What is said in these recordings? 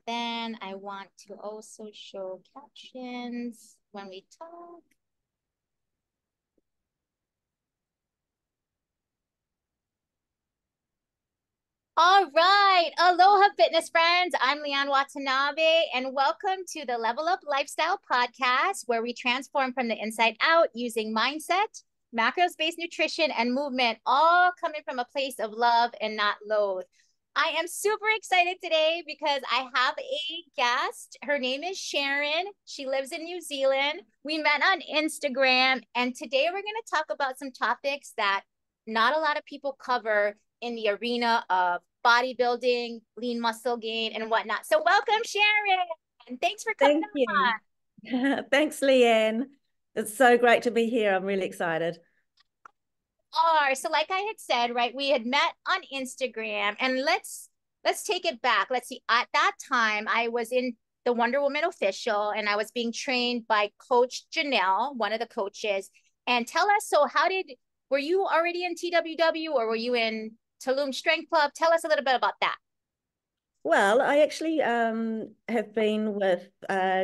then I want to also show captions when we talk. All right. Aloha, fitness friends. I'm LeeAnns Watanabe, and welcome to the LevelUp Lifestyle Podcast, where we transform from the inside out using mindset, macros-based nutrition, and movement, all coming from a place of love and not loathe. I am super excited today because I have a guest. Her name is Sharon. She lives in New Zealand. We met on Instagram, and today we're going to talk about some topics that not a lot of people cover in the arena of bodybuilding, lean muscle gain, and whatnot. So welcome, Sharon. And thanks for coming Thank you. Thanks, LeeAnns. It's so great to be here. I'm really excited. So like I had said, right, we had met on Instagram, and let's take it back. Let's see. At that time, I was in the Wonder Woman official, and I was being trained by Coach Janelle, one of the coaches. And tell us, so were you already in TWW, or were you in Tulum Strength Club? Tell us a little bit about that. Well, I actually have been with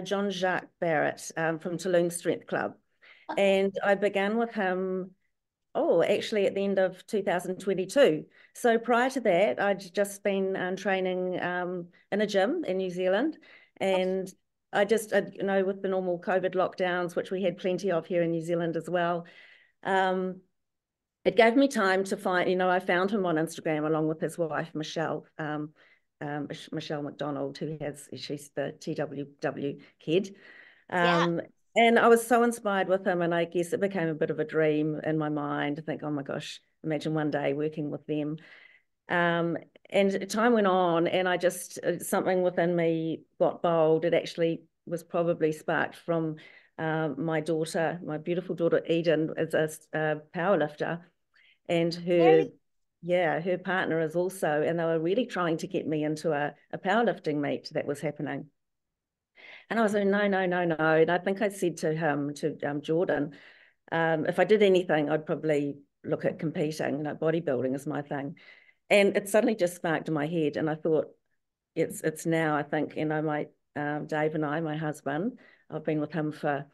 John Jacques Barrett from Tulum Strength Club. And I began with him, actually at the end of 2022. So prior to that, I'd just been training in a gym in New Zealand. And with the normal COVID lockdowns, which we had plenty of here in New Zealand as well, it gave me time to find, I found him on Instagram along with his wife, Michelle, Michelle McDonald, she's the TWW head. And I was so inspired with him, and I guess it became a bit of a dream in my mind to think, oh my gosh, imagine one day working with them. And time went on, and something within me got bold. It actually was probably sparked from my beautiful daughter Eden is a power lifter, and her partner is also, and they were really trying to get me into a powerlifting meet that was happening. And I was like, no. And I think I said to him, Jordan, if I did anything, I'd probably look at competing. Bodybuilding is my thing. And it suddenly just sparked in my head. And I thought, it's now, I think, my Dave and I, my husband, I've been with him for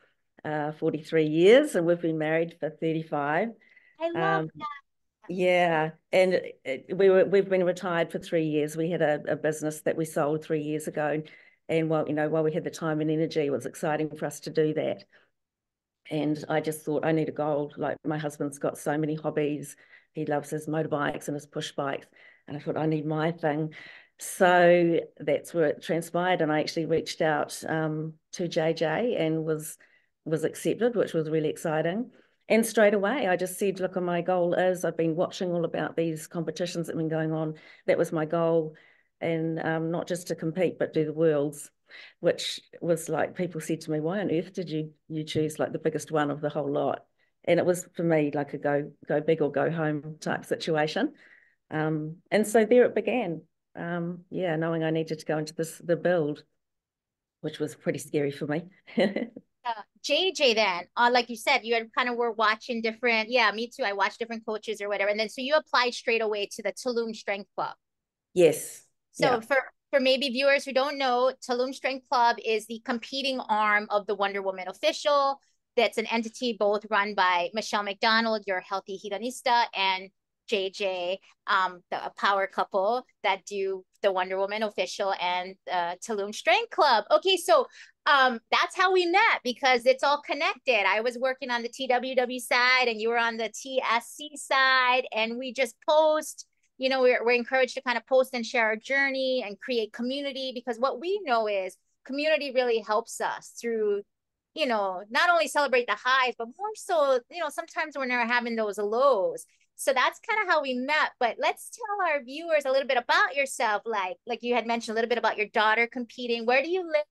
43 years, and we've been married for 35. I love that. Yeah, and we've been retired for 3 years. We had a business that we sold 3 years ago, and while we had the time and energy, it was exciting for us to do that. And I just thought, I need a goal. Like, my husband's got so many hobbies. He loves his motorbikes and his push bikes, and I thought, I need my thing. So that's where it transpired, and I actually reached out to JJ and was accepted, which was really exciting. And straight away, I just said, look, my goal is, I've been watching all about these competitions that have been going on. That was my goal. And not just to compete, but do the worlds, which was like, people said to me, why on earth did you choose like the biggest one of the whole lot? And it was for me like a go big or go home type situation. And so there it began. Knowing I needed to go into the build, which was pretty scary for me. JJ then, like you said, you had kind of were watching different, me too. I watched different coaches or whatever. And then so you applied straight away to the Tulum Strength Club. Yes. So for maybe viewers who don't know, Tulum Strength Club is the competing arm of the Wonder Woman official. That's an entity both run by Michelle McDonald, your healthy hedonista, and JJ, a power couple that do the Wonder Woman official and Tulum Strength Club. Okay, so that's how we met, because it's all connected. I was working on the TWW side and you were on the TSC side, and we just post, we're encouraged to kind of post and share our journey and create community, because what we know is community really helps us through, not only celebrate the highs, but more so, sometimes when they're having those lows. So that's kind of how we met. But let's tell our viewers a little bit about yourself. Like you had mentioned a little bit about your daughter competing. Where do you live?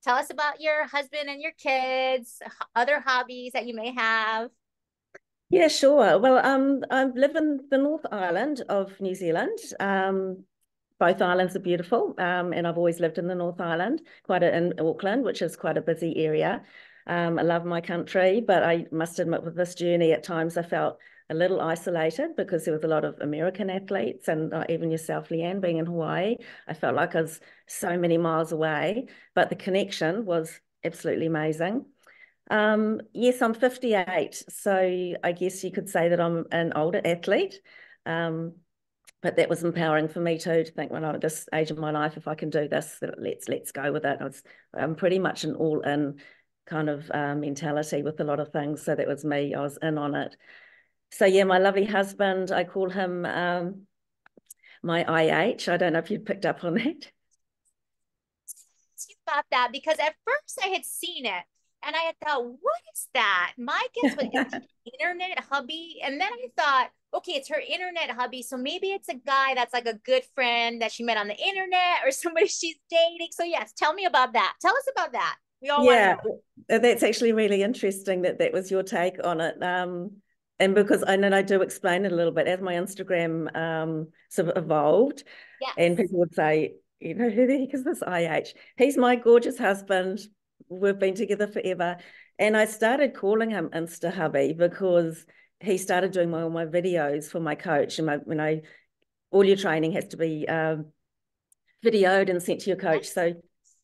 Tell us about your husband and your kids, other hobbies that you may have. Yeah, sure. Well, I live in the North Island of New Zealand. Both islands are beautiful, and I've always lived in the North Island, in Auckland, which is quite a busy area. I love my country, but I must admit with this journey, at times I felt a little isolated because there was a lot of American athletes, and even yourself, LeeAnn, being in Hawaii, I felt like I was so many miles away, but the connection was absolutely amazing. Yes, I'm 58, so I guess you could say that I'm an older athlete, but that was empowering for me too, to think when I'm at this age of my life, if I can do this, let's go with it. I'm pretty much an all-in kind of mentality with a lot of things, so that was me. I was in on it. So yeah, my lovely husband, I call him my IH. I don't know if you'd picked up on that. About that, because at first I had seen it and I had thought, what is that? My guess was internet hubby. And then I thought, okay, it's her internet hubby. So maybe it's a guy that's like a good friend that she met on the internet or somebody she's dating. So yes, tell me about that. Tell us about that. We all want to know. That's actually really interesting that was your take on it. And because I do explain it a little bit as my Instagram sort of evolved, yes. And people would say, you know, who the heck is this IH? He's my gorgeous husband. We've been together forever. And I started calling him Insta Hubby because he started doing all my videos for my coach. And all your training has to be videoed and sent to your coach. So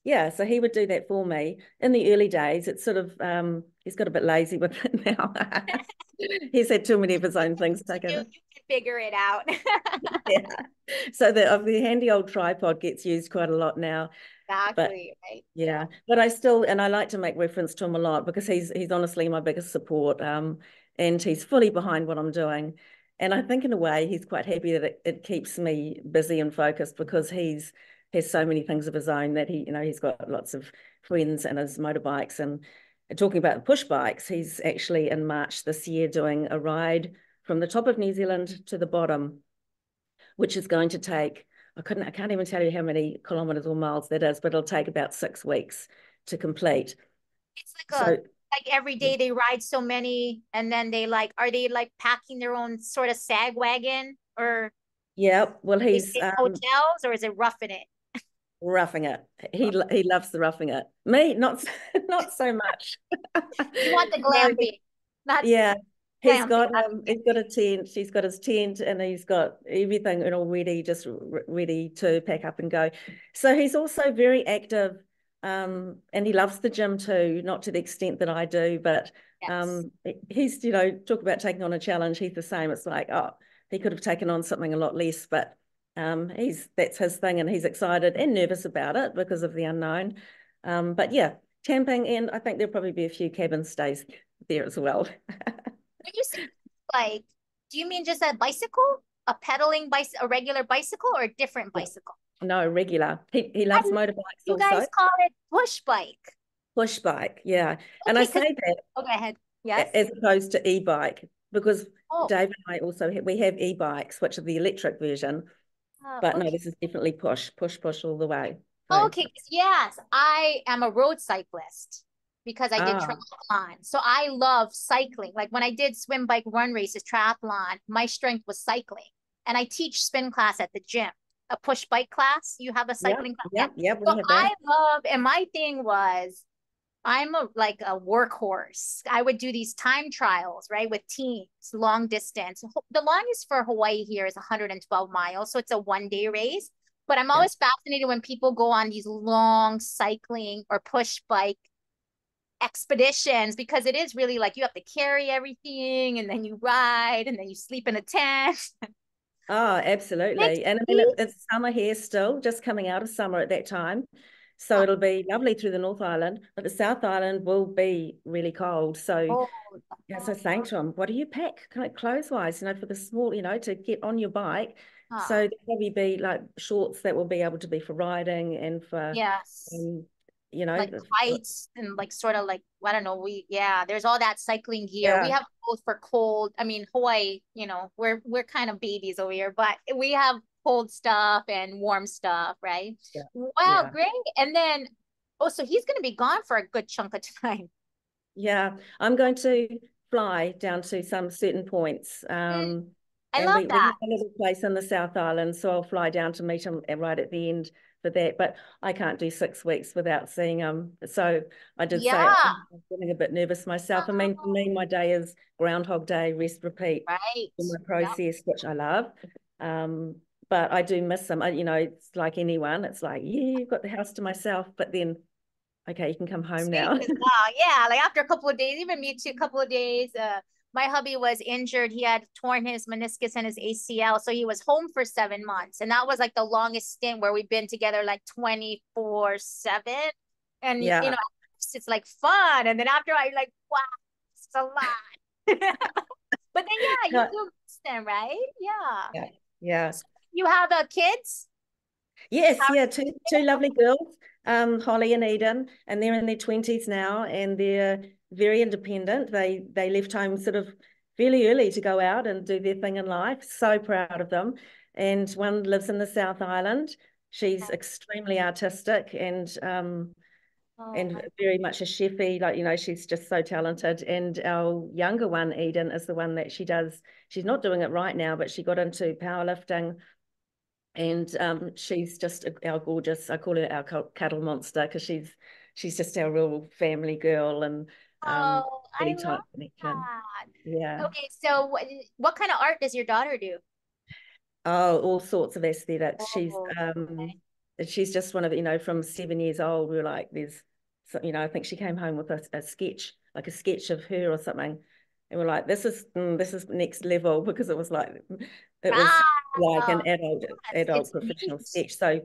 yeah, so he would do that for me. In the early days, it's sort of, he's got a bit lazy with it now. He's had too many of his own things taken. You can figure it out. Yeah. So the handy old tripod gets used quite a lot now. Exactly. Right. Yeah. But I like to make reference to him a lot because he's honestly my biggest support. And he's fully behind what I'm doing. And I think in a way he's quite happy that it keeps me busy and focused because he's has so many things of his own that he's got lots of friends and his motorbikes. And talking about push bikes, he's actually in March this year doing a ride from the top of New Zealand to the bottom, which is going to take, I can't even tell you how many kilometers or miles that is, but it'll take about 6 weeks to complete. It's like every day they ride so many, and then are they like packing their own sort of sag wagon, or yeah, well he's hotels, or is it roughing it? Roughing it. He loves the roughing it. Me, not so much. You want the glamping. Yeah. He's got a tent. He's got his tent and he's got everything ready, just ready to pack up and go. So he's also very active, and he loves the gym too, not to the extent that I do, but yes. He's talk about taking on a challenge. He's the same. It's like, oh, he could have taken on something a lot less, but that's his thing, and he's excited and nervous about it because of the unknown. But yeah, camping, and I think there'll probably be a few cabin stays there as well. When you say bike, do you mean just a bicycle, a pedaling bicycle, a regular bicycle, or a different bicycle? No, regular. He loves motorbikes. You guys call it push bike. Push bike, yeah. Okay, and I say that. Oh, go ahead. Yes. As opposed to e-bike, because Dave and I also we have e-bikes, which are the electric version. But no, this is definitely push all the way. Okay, yes, I am a road cyclist because I did triathlon. So I love cycling. Like when I did swim, bike, run races, triathlon, my strength was cycling. And I teach spin class at the gym, a push bike class. You have a cycling class? Yeah. So I love, and my thing was, I'm like a workhorse. I would do these time trials, right, with teams, long distance. The longest for Hawaii here is 112 miles. So it's a 1-day race. But I'm always fascinated when people go on these long cycling or push bike expeditions, because it is really like you have to carry everything and then you ride and then you sleep in a tent. Oh, absolutely. And I mean, it's summer here still, just coming out of summer at that time. So it'll be lovely through the North Island, but the South Island will be really cold. So so saying to him, what do you pack kind of clothes-wise, for the small, to get on your bike? So there'll probably be like shorts that will be able to be for riding and for, like tights and like sort of like, I don't know, there's all that cycling gear. We have both for cold. I mean, Hawaii, we're kind of babies over here, but we have cold stuff and warm stuff, right? Wow, great. And then so he's going to be gone for a good chunk of time. Yeah, I'm going to fly down to some certain points. I And love we that. have a little place in the South Island, so I'll fly down to meet him right at the end for that. But I can't do 6 weeks without seeing him. So I did say Yeah. I'm feeling a bit nervous myself. I mean, for me, my day is Groundhog Day, rest, repeat Right. in my Yep. process, which I love. But I do miss him. You know, it's like anyone. It's like, yeah, you've got the house to myself, but then, okay, you can come home Space now. as well. Yeah, like after a couple of days, even me too, a couple of days. My hubby was injured. He had torn his meniscus and his ACL. So he was home for 7 months. And that was like the longest stint where we've been together like 24/7. And you Yeah. know, it's like fun. And then after I like, wow, it's a lot. But then yeah, you No, do miss them, right? Yeah. yeah. Yeah. So you have kids? Yes, How yeah, two lovely girls, Holly and Eden, and they're in their 20s now, and they're very independent. They left home sort of fairly early to go out and do their thing in life. So proud of them. And one lives in the South Island. She's extremely artistic oh, and very much a chefy, like, you know, she's just so talented. And our younger one, Eden, is the one that she's not doing it right now, but she got into powerlifting, and she's just our gorgeous, I call her our cuddle monster, because she's just our real family girl, and oh, I really love tight connection. that. Yeah. Okay, so what kind of art does your daughter do? Oh, all sorts of aesthetics. Oh, She's just one of, you know, from 7 years old, we were like, there's so, you know, I think she came home with a sketch, like a sketch of her or something. And we're like, this is next level, because it was like wow. an adult It's professional neat. sketch. So Yeah.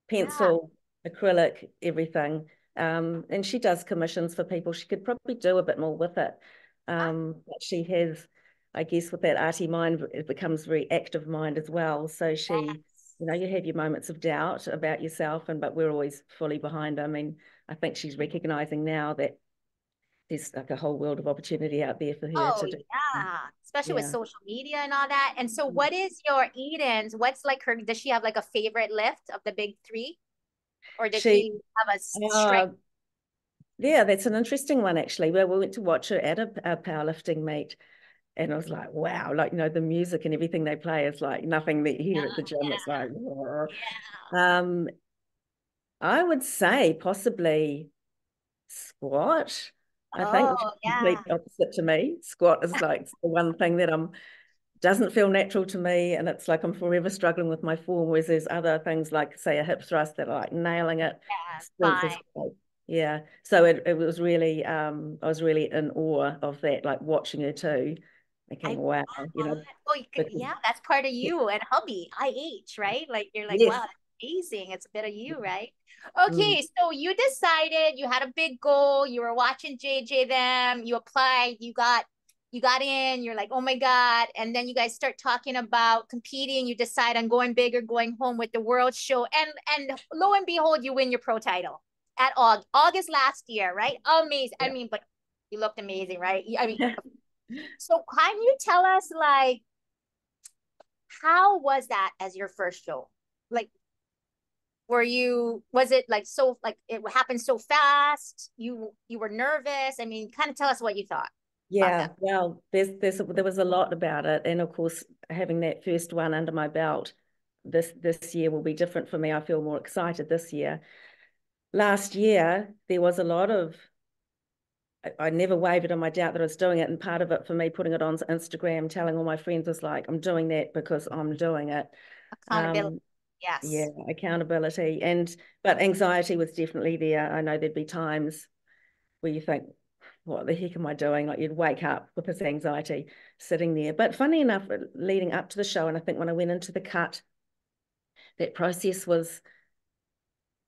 pencil, acrylic, everything. And she does commissions for people. She could probably do a bit more with it. But she has, I guess, with that arty mind, it becomes very active mind as well. So she, Yes. you know, you have your moments of doubt about yourself, but we're always fully behind her. I mean, I think she's recognizing now that there's like a whole world of opportunity out there for her Oh, to do. yeah. Especially with Yeah. social media and all that. And so what is your Eden's? What's like her, does she have like a favorite lift of the big three? Or does She, she have a uh, strength? yeah, that's an interesting one, actually. Where we went to watch her at a powerlifting meet. And I was like, wow, like, you know, the music and everything they play is like nothing that you hear at the gym. It's like, Yeah. um, I would say possibly squat. I think, which is Oh, complete yeah. opposite to me. Squat is like the one thing that doesn't feel natural to me, and it's like I'm forever struggling with my form. Whereas there's other things like, say, a hip thrust that are like nailing it. Yeah. Strength is Fine. great. Yeah. So it was really I was really in awe of that, like watching her too, I thinking, love wow, you know, that. Oh, because yeah, that's part of you and hubby, IH, right? Like you're like, wow, yes. that's amazing. It's a bit of you, right? Mm. Okay, so you decided you had a big goal. You were watching JJ them. You applied. You got in. You're like, oh my god! And then you guys start talking about competing. You decide on going big or going home with the world show. And lo and behold, you win your pro title at August last year, right? Amazing. I Yeah. mean, but you looked amazing, right? I mean, so can you tell us like how was that as your first show? Like was it like so like it happened so fast? You were nervous? I mean, kind of tell us what you thought about Yeah, that. well, there was a lot about it, and of course, having that first one under my belt, this year will be different for me. I feel more excited this year. Last year, there was a lot of I never wavered on my doubt that I was doing it, and part of it for me putting it on Instagram, telling all my friends was like, I'm doing that because I'm doing it. Accountability. Um, yeah, Yes. accountability, but anxiety was definitely there. I know there'd be times where you think, what the heck am I doing? Like, you'd wake up with this anxiety sitting there. But funny enough, leading up to the show, and I think when I went into the cut, that process was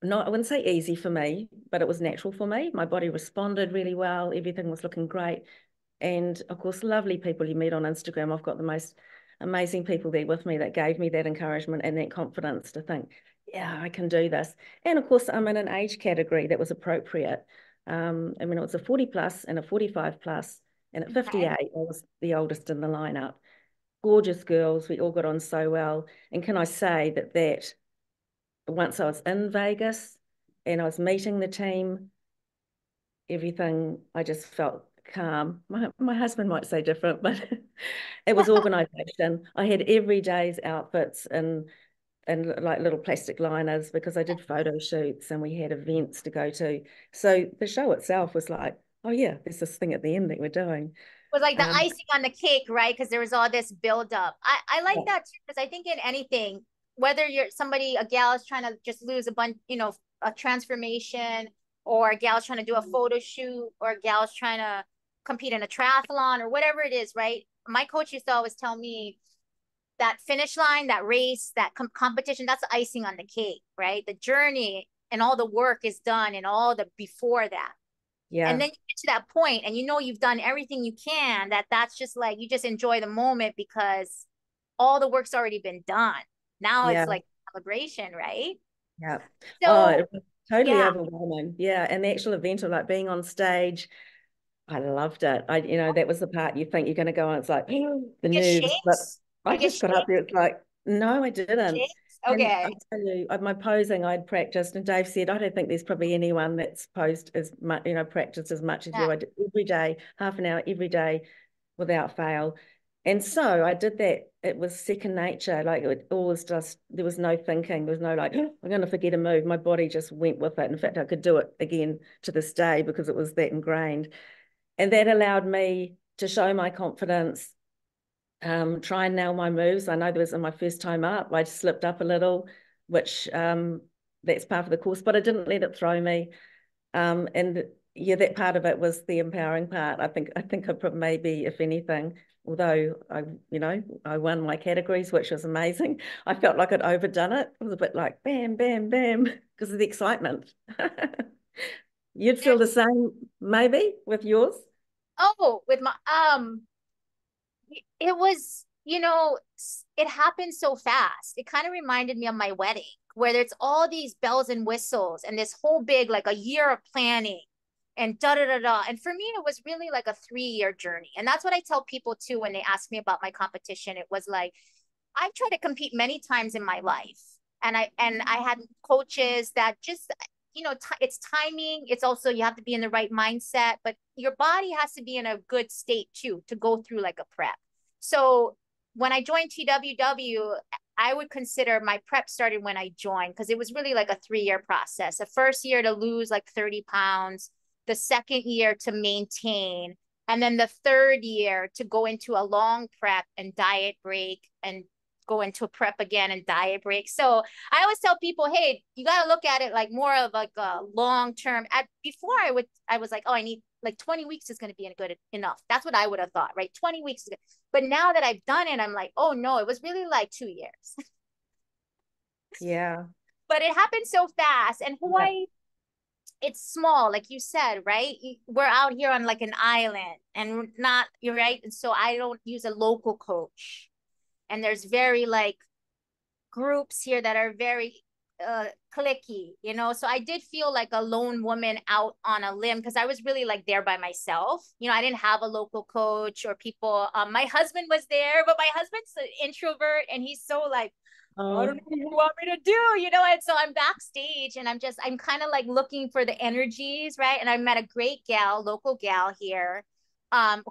not, I wouldn't say easy for me, but it was natural for me. My body responded really well. Everything was looking great. And of course, lovely people you meet on Instagram. I've got the most amazing people there with me that gave me that encouragement and that confidence to think, yeah, I can do this. And of course, I'm in an age category that was appropriate. I mean, it was a 40 plus and a 45 plus, and at Okay. 58, I was the oldest in the lineup. Gorgeous girls. We all got on so well. And can I say that once I was in Vegas and I was meeting the team, everything, I just felt calm. My husband might say different, but it was organization. I had every day's outfits and like little plastic liners because I did photo shoots and we had events to go to. So the show itself was like, oh yeah, there's this thing at the end that we're doing. Was like the icing on the cake, right? Because there was all this buildup. I like that too, because I think in anything, whether you're somebody, a gal is trying to just lose a bunch, you know, a transformation, or a gal's trying to do a photo shoot, or a gal's trying to compete in a triathlon or whatever it is, right? My coach used to always tell me that finish line, that race, that competition, that's the icing on the cake, right? The journey and all the work is done and all the before that. Yeah. And then you get to that point and you know you've done everything you can, that's just like you just enjoy the moment because all the work's already been done. Now it's like celebration, right? Yeah. So it was totally overwhelming. Yeah. And the actual event of like being on stage, I loved it. That was the part you think you're going to go on. It's like the nerves, but I just got up there. It's like, no, I didn't. Okay. And I tell you, my posing I'd practiced, and Dave said, I don't think there's probably anyone that's posed as much, practiced as much as you. I did every day, half an hour every day, without fail. And so I did that. It was second nature. Like it was just, there was no thinking. There was no like, oh, I'm going to forget a move. My body just went with it. In fact, I could do it again to this day because it was that ingrained. And that allowed me to show my confidence, try and nail my moves. I know there was in my first time up, I slipped up a little, which that's part of the course, but I didn't let it throw me. And yeah, that part of it was the empowering part. I think I probably maybe, if anything, although I won my categories, which was amazing, I felt like I'd overdone it. It was a bit like bam, bam, bam, because of the excitement. You'd feel the same maybe with yours? Oh, with my it was, it happened so fast. It kind of reminded me of my wedding, where there's all these bells and whistles and this whole big, like a year of planning and da da da da. And for me, it was really like a 3-year journey. And that's what I tell people too when they ask me about my competition. It was like, I've tried to compete many times in my life. And I had coaches that just, it's timing. It's also, you have to be in the right mindset, but your body has to be in a good state too, to go through like a prep. So when I joined TWW, I would consider my prep started when I joined, because it was really like a 3-year process. The first year to lose like 30 pounds, the second year to maintain, and then the third year to go into a long prep and diet break and go into a prep again and diet break. So I always tell people, hey, you got to look at it like more of like a long term. Before I was like, oh, I need like 20 weeks is going to be good enough. That's what I would have thought, right? 20 weeks is good. But now that I've done it, I'm like, oh no, it was really like 2 years. Yeah. But it happened so fast. And Hawaii, it's small, like you said, right? We're out here on like an island and you're right. And so I don't use a local coach. And there's very like groups here that are very clicky, so I did feel like a lone woman out on a limb, because I was really like there by myself. I didn't have a local coach or people. My husband was there, but my husband's an introvert and he's so like, I don't know what you want me to do, and so I'm backstage and I'm kind of like looking for the energies, right? And I met a great local gal here,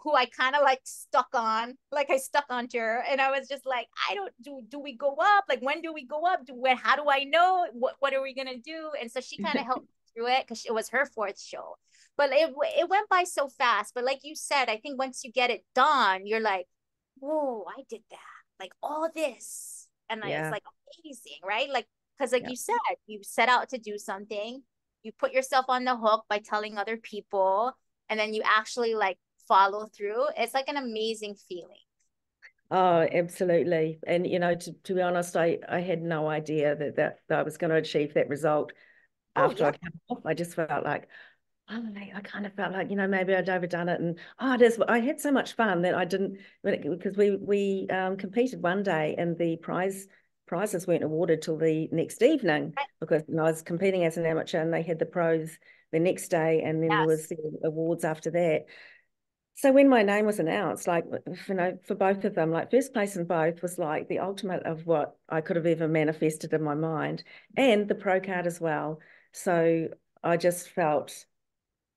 who I kind of like stuck onto her, and I was just like, I don't do we go up? Like, when do we go up? How do I know? What are we gonna do? And so she kind of helped me through it, because it was her 4th show. But it went by so fast. But like you said, I think once you get it done, you're like, whoa, I did that. Like all this. And it's like amazing, right? Like, because like you said, you set out to do something, you put yourself on the hook by telling other people, and then you actually like follow through. It's like an amazing feeling. Oh, absolutely. And to be honest, I had no idea that I was going to achieve that result after I'd come off. I just felt like, I kind of felt like, maybe I'd overdone it. And I had so much fun that I didn't, because we competed one day and the prizes weren't awarded till the next evening, because I was competing as an amateur and they had the pros the next day, and then there was the awards after that. So when my name was announced, like, for both of them, like first place in both was like the ultimate of what I could have ever manifested in my mind, and the pro card as well. So I just felt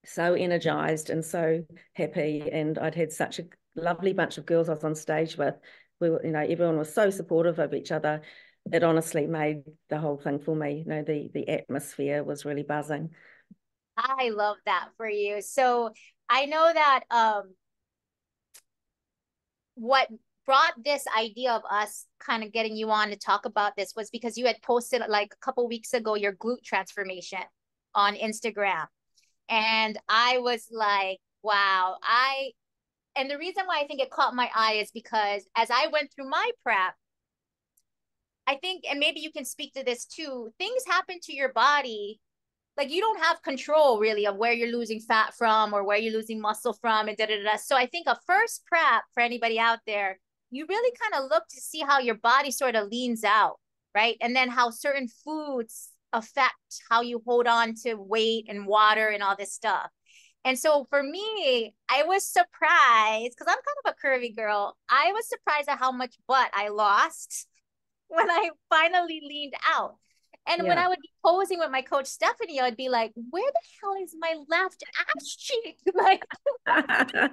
so energized and so happy. And I'd had such a lovely bunch of girls I was on stage with. We were, everyone was so supportive of each other. It honestly made the whole thing for me. The atmosphere was really buzzing. I love that for you. So I know that what brought this idea of us kind of getting you on to talk about this was because you had posted like a couple weeks ago your glute transformation on Instagram. And I was like, wow, and the reason why I think it caught my eye is because as I went through my prep, I think, and maybe you can speak to this too, things happen to your body. Like you don't have control really of where you're losing fat from or where you're losing muscle from and da da da. So I think a first prep for anybody out there, you really kind of look to see how your body sort of leans out, right? And then how certain foods affect how you hold on to weight and water and all this stuff. And so for me, I was surprised because I'm kind of a curvy girl. I was surprised at how much butt I lost when I finally leaned out. And when I would be posing with my coach Stephanie, I'd be like, where the hell is my left ass cheek? Like my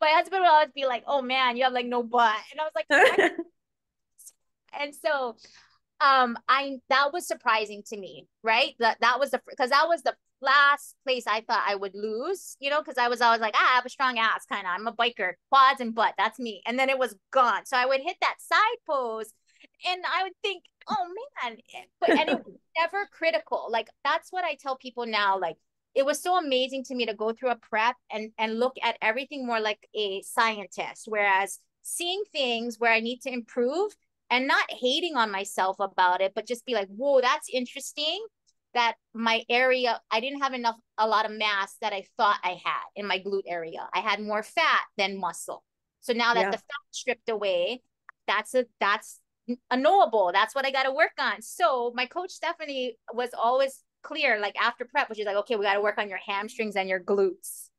husband would always be like, oh man, you have like no butt. And I was like, and so that was surprising to me, right? That was because that was the last place I thought I would lose, because I was always like, I have a strong ass, kind of. I'm a biker, quads and butt, that's me. And then it was gone. So I would hit that side pose and I would think, oh man, and it was never critical. Like that's what I tell people now. Like it was so amazing to me to go through a prep and look at everything more like a scientist, whereas seeing things where I need to improve and not hating on myself about it, but just be like, whoa, that's interesting that my area, I didn't have a lot of mass that I thought I had in my glute area. I had more fat than muscle. So now that the fat stripped away, that's a knowable. That's what I got to work on. So my coach Stephanie was always clear, like after prep, which is like, okay, we got to work on your hamstrings and your glutes.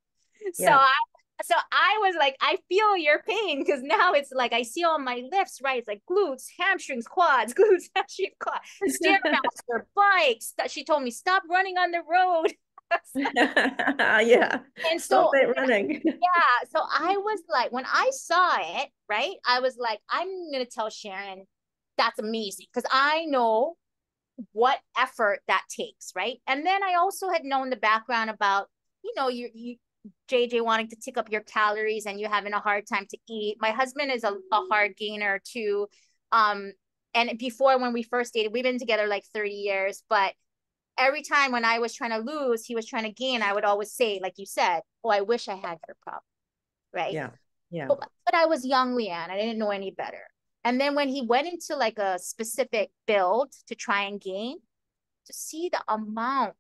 So I was like, I feel your pain because now it's like I see all my lifts, right? It's like glutes, hamstrings, quads, glutes, hamstrings, quads, stairmaster, bikes. She told me stop running on the road. And stop that running. So I was like, when I saw it, right, I was like, I'm gonna tell Sharon that's amazing because I know what effort that takes, right? And then I also had known the background about, you JJ wanting to tick up your calories and you having a hard time to eat. My husband is a hard gainer too. And before when we first dated, we've been together like 30 years, but every time when I was trying to lose, he was trying to gain, I would always say, like you said, oh, I wish I had your problem. Right. But I was young, LeeAnn. I didn't know any better. And then when he went into like a specific build to try and gain, to see the amount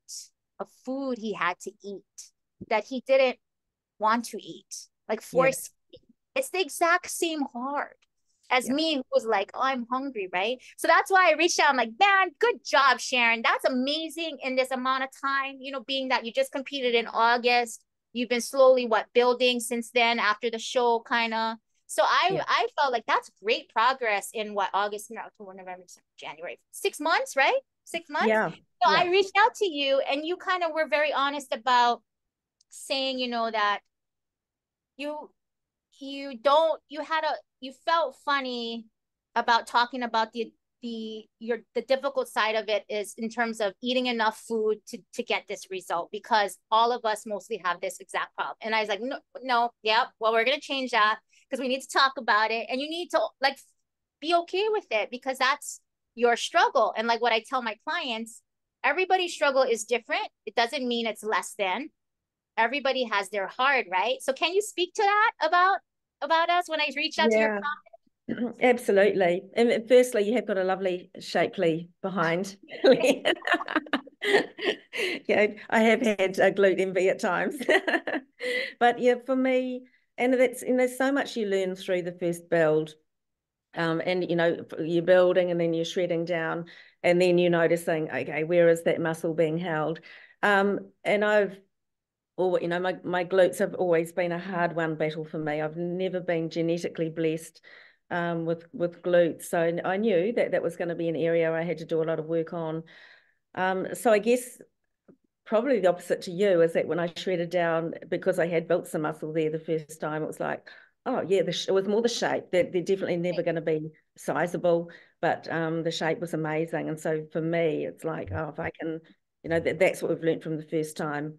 of food he had to eat that he didn't want to eat, like force. It's the exact same hard as me who was like, oh, I'm hungry, right? So that's why I reached out. I'm like, man, good job, Sharon. That's amazing in this amount of time, being that you just competed in August. You've been slowly building since then after the show, kind of. So I felt like that's great progress in August, October, November, December, January, 6 months, right? 6 months. So I reached out to you and you kind of were very honest about saying, that you felt funny about talking about the difficult side of it is in terms of eating enough food to get this result, because all of us mostly have this exact problem. And I was like, no, well, we're going to change that because we need to talk about it and you need to like be okay with it because that's your struggle. And like what I tell my clients, everybody's struggle is different. It doesn't mean it's less than. Everybody has their hard, right? So can you speak to that about us when I reached out to your client? Absolutely. And firstly, you have got a lovely shapely behind. I have had a glute envy at times. But for me, and there's so much you learn through the first build. And you're building and then you're shredding down and then you're noticing, okay, where is that muscle being held? And my glutes have always been a hard won battle for me. I've never been genetically blessed with glutes, so I knew that was going to be an area I had to do a lot of work on. So I guess probably the opposite to you, is that when I shredded down, because I had built some muscle there the first time, it was like, oh yeah, it was more the shape. They're definitely never going to be sizable, but the shape was amazing. And so for me, it's like, oh, if I can, that's what we've learned from the first time.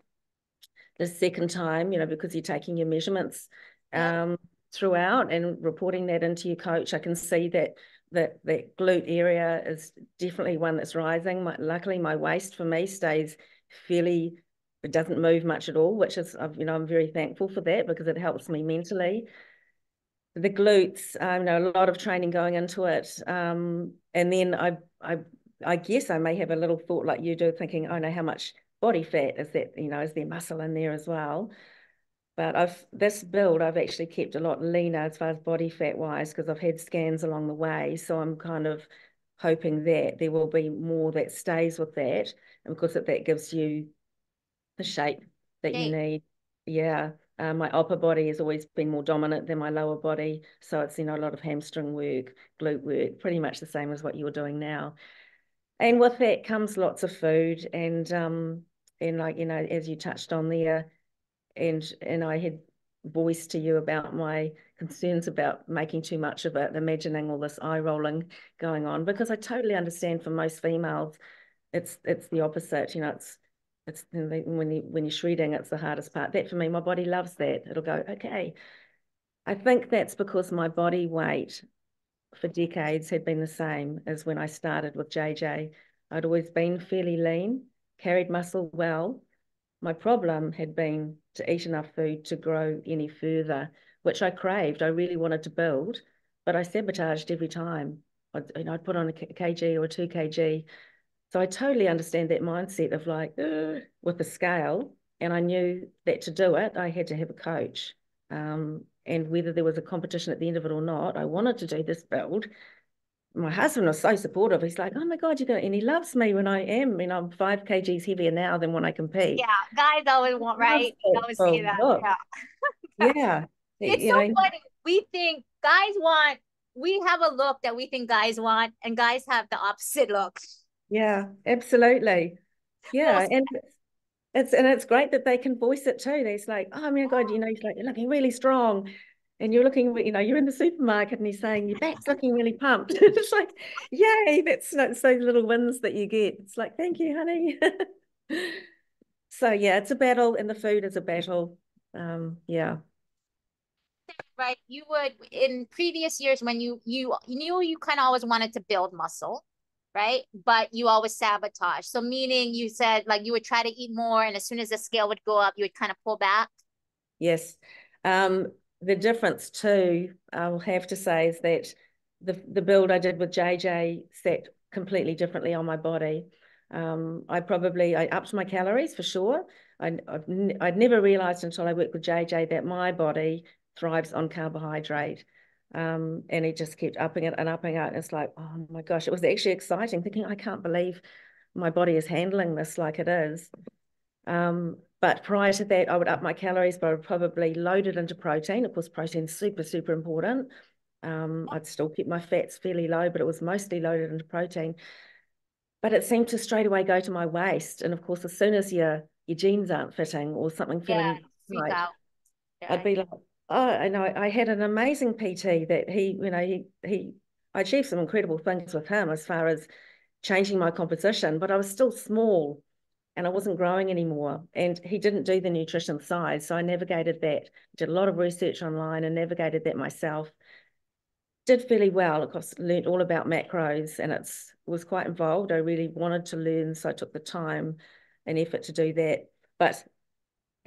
The second time, because you're taking your measurements throughout and reporting that into your coach, I can see that that glute area is definitely one that's rising. Luckily, my waist for me stays fairly, it doesn't move much at all, which is, I'm very thankful for that because it helps me mentally. The glutes, a lot of training going into it. And then I guess I may have a little thought like you do, thinking, oh no, how much body fat is that, is there muscle in there as well? But this build, I've actually kept a lot leaner as far as body fat wise, because I've had scans along the way. So I'm kind of hoping that there will be more that stays with that. And because that gives you the shape that you need. Yeah. My upper body has always been more dominant than my lower body. So it's, a lot of hamstring work, glute work, pretty much the same as what you're doing now. And with that comes lots of food and like, as you touched on there, and I had voiced to you about my concerns about making too much of it, imagining all this eye rolling going on, because I totally understand for most females, it's the opposite. It's when you're shredding, it's the hardest part. That for me, my body loves that. It'll go, okay. I think that's because my body weight for decades had been the same as when I started with JJ. I'd always been fairly lean, carried muscle well. My problem had been to eat enough food to grow any further, which I craved. I really wanted to build, but I sabotaged every time. I'd put on a kg or a 2 kg. So I totally understand that mindset of like, with the scale. And I knew that to do it, I had to have a coach. And whether there was a competition at the end of it or not, I wanted to do this build. My husband was so supportive. He's like, oh my God, you're going to, and he loves me when I am, I'm 5 kgs heavier now than when I compete. Yeah, guys always want, right? They always say that. Look. Yeah. It's so funny. We think guys want, we have a look that we think guys want, and guys have the opposite look. Yeah, absolutely. Yeah. And it's great that they can voice it too. It's like, oh my God, he's like, you're looking really strong. And you're looking, you're in the supermarket and he's saying, your back's looking really pumped. It's like, yay, that's those little wins that you get. It's like, thank you, honey. So yeah, it's a battle and the food is a battle. Yeah. Right. You would, in previous years when you knew you kind of always wanted to build muscle, right? But you always sabotage. So meaning you said like you would try to eat more, and as soon as the scale would go up, you would kind of pull back. Yes. The difference too, I'll have to say, is that the build I did with JJ sat completely differently on my body. I upped my calories for sure. I'd never realized until I worked with JJ that my body thrives on carbohydrate. And he just kept upping it and upping it. It's like, oh my gosh, it was actually exciting, thinking, I can't believe my body is handling this like it is. But prior to that, I would up my calories, but I would probably load it into protein. Of course, protein's super, super important. I'd still keep my fats fairly low, but it was mostly loaded into protein. But it seemed to straight away go to my waist. And of course, as soon as your genes aren't fitting or something feeling right, I'd be like, oh, I know. I had an amazing PT that I achieved some incredible things with him as far as changing my composition, but I was still small and I wasn't growing anymore. And he didn't do the nutrition side. So I navigated that, did a lot of research online and navigated that myself. Did fairly well. Of course, learned all about macros and it was quite involved. I really wanted to learn. So I took the time and effort to do that. But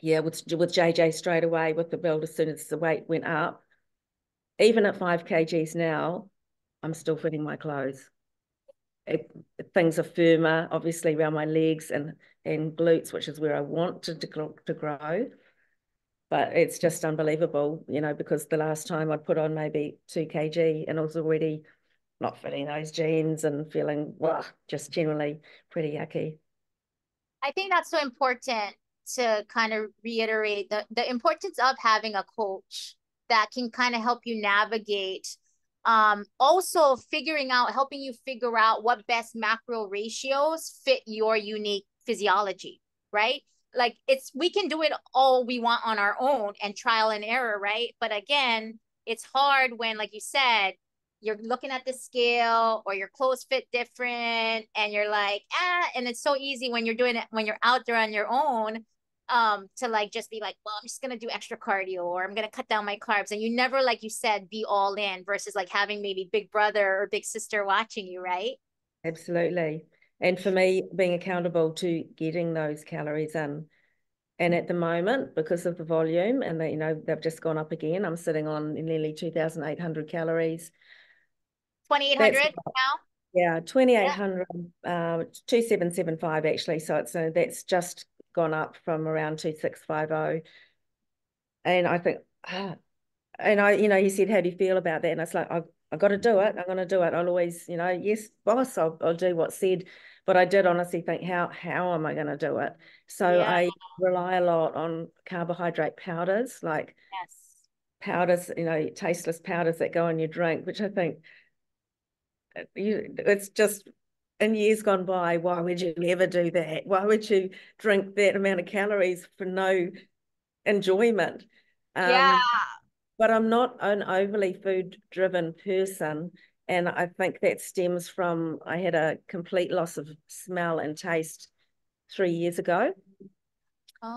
yeah, with JJ straight away with the build, as soon as the weight went up, even at 5 kgs now, I'm still fitting my clothes. Things are firmer, obviously, around my legs and glutes, which is where I want to grow. But it's just unbelievable, because the last time I'd put on maybe 2 kg and I was already not fitting those jeans and feeling, just generally pretty yucky. I think that's so important to kind of reiterate the importance of having a coach that can kind of help you navigate. Also helping you figure out what best macro ratios fit your unique physiology, right? Like we can do it all we want on our own and trial and error, right? But again, it's hard when, like you said, you're looking at the scale or your clothes fit different and you're like, and it's so easy when you're doing it, when you're out there on your own, to like just be like, well, I'm just gonna do extra cardio or I'm gonna cut down my carbs. And you never, like you said, be all in versus like having maybe big brother or big sister watching you, right? Absolutely. And for me, being accountable to getting those calories in. And at the moment, because of the volume and that, you know, they've just gone up again, I'm sitting on nearly 2,800 calories. 2,800 That's now? yeah, 2,800, 2,775 actually. So it's that's just gone up from around 2,650. And I think, and I, you know, he said, how do you feel about that? And it's like, I got to do it. I'm going to do it. I'll always, you know, yes, boss, I'll do what's said. But I did honestly think, how am I going to do it? So Yeah. I rely a lot on carbohydrate powders, like Yes. powders, you know, tasteless powders that go in your drink, which I think it's just in years gone by, why would you ever do that? Why would you drink that amount of calories for no enjoyment? Yeah. But I'm not an overly food driven person. And I think that stems from I had a complete loss of smell and taste 3 years ago.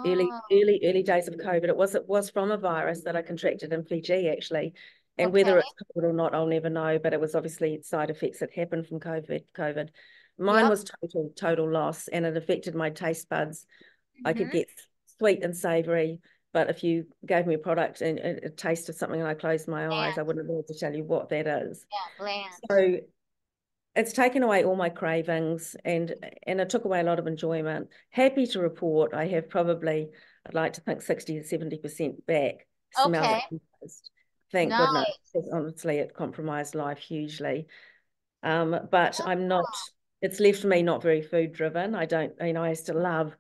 Early, Oh, early days of COVID. It was from a virus that I contracted in Fiji actually. And okay. whether it's COVID or not, I'll never know. But it was obviously side effects that happened from COVID. Mine Yep. was total loss, and it affected my taste buds. I could Mm-hmm. get sweet and savory, but if you gave me a product and it tasted something and I closed my eyes, I Bland. wouldn't be able to tell you what that is. Yeah, bland. So it's taken away all my cravings and it took away a lot of enjoyment. Happy to report I have probably, I'd like to think 60 to 70% back smell Okay. and taste. Thank goodness. Nice. Because honestly, it compromised life hugely. But I'm not, it's left me not very food driven. I don't, you know, I used to love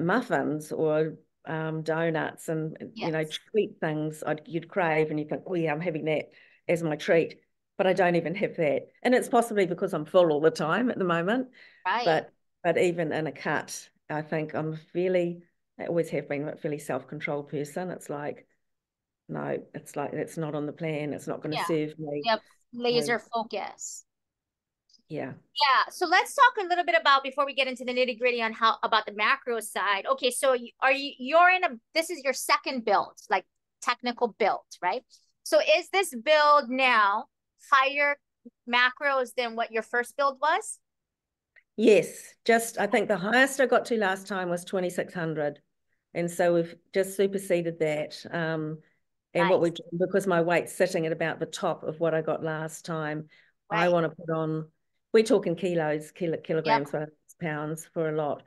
muffins or donuts and, you know, Yes. treat things you'd crave and you think, oh yeah, I'm having that as my treat, but I don't even have that. And it's possibly because I'm full all the time at the moment, Right. but even in a cut, I think I always have been a fairly self-controlled person. It's like, no, it's like, that's not on the plan. It's not going to Yeah. serve me. Yep. So, Laser focus. yeah. Yeah. So let's talk a little bit about before we get into the nitty gritty on how about the macro side. Okay. So you're in this is your second build, like technical build, right? So is this build now higher macros than what your first build was? Yes, just I think the highest I got to last time was 2,600. And so we've just superseded that. And what we Nice. because my weight's sitting at about the top of what I got last time, I Right. want to put on, we're talking Yep. kilograms, but pounds for a lot.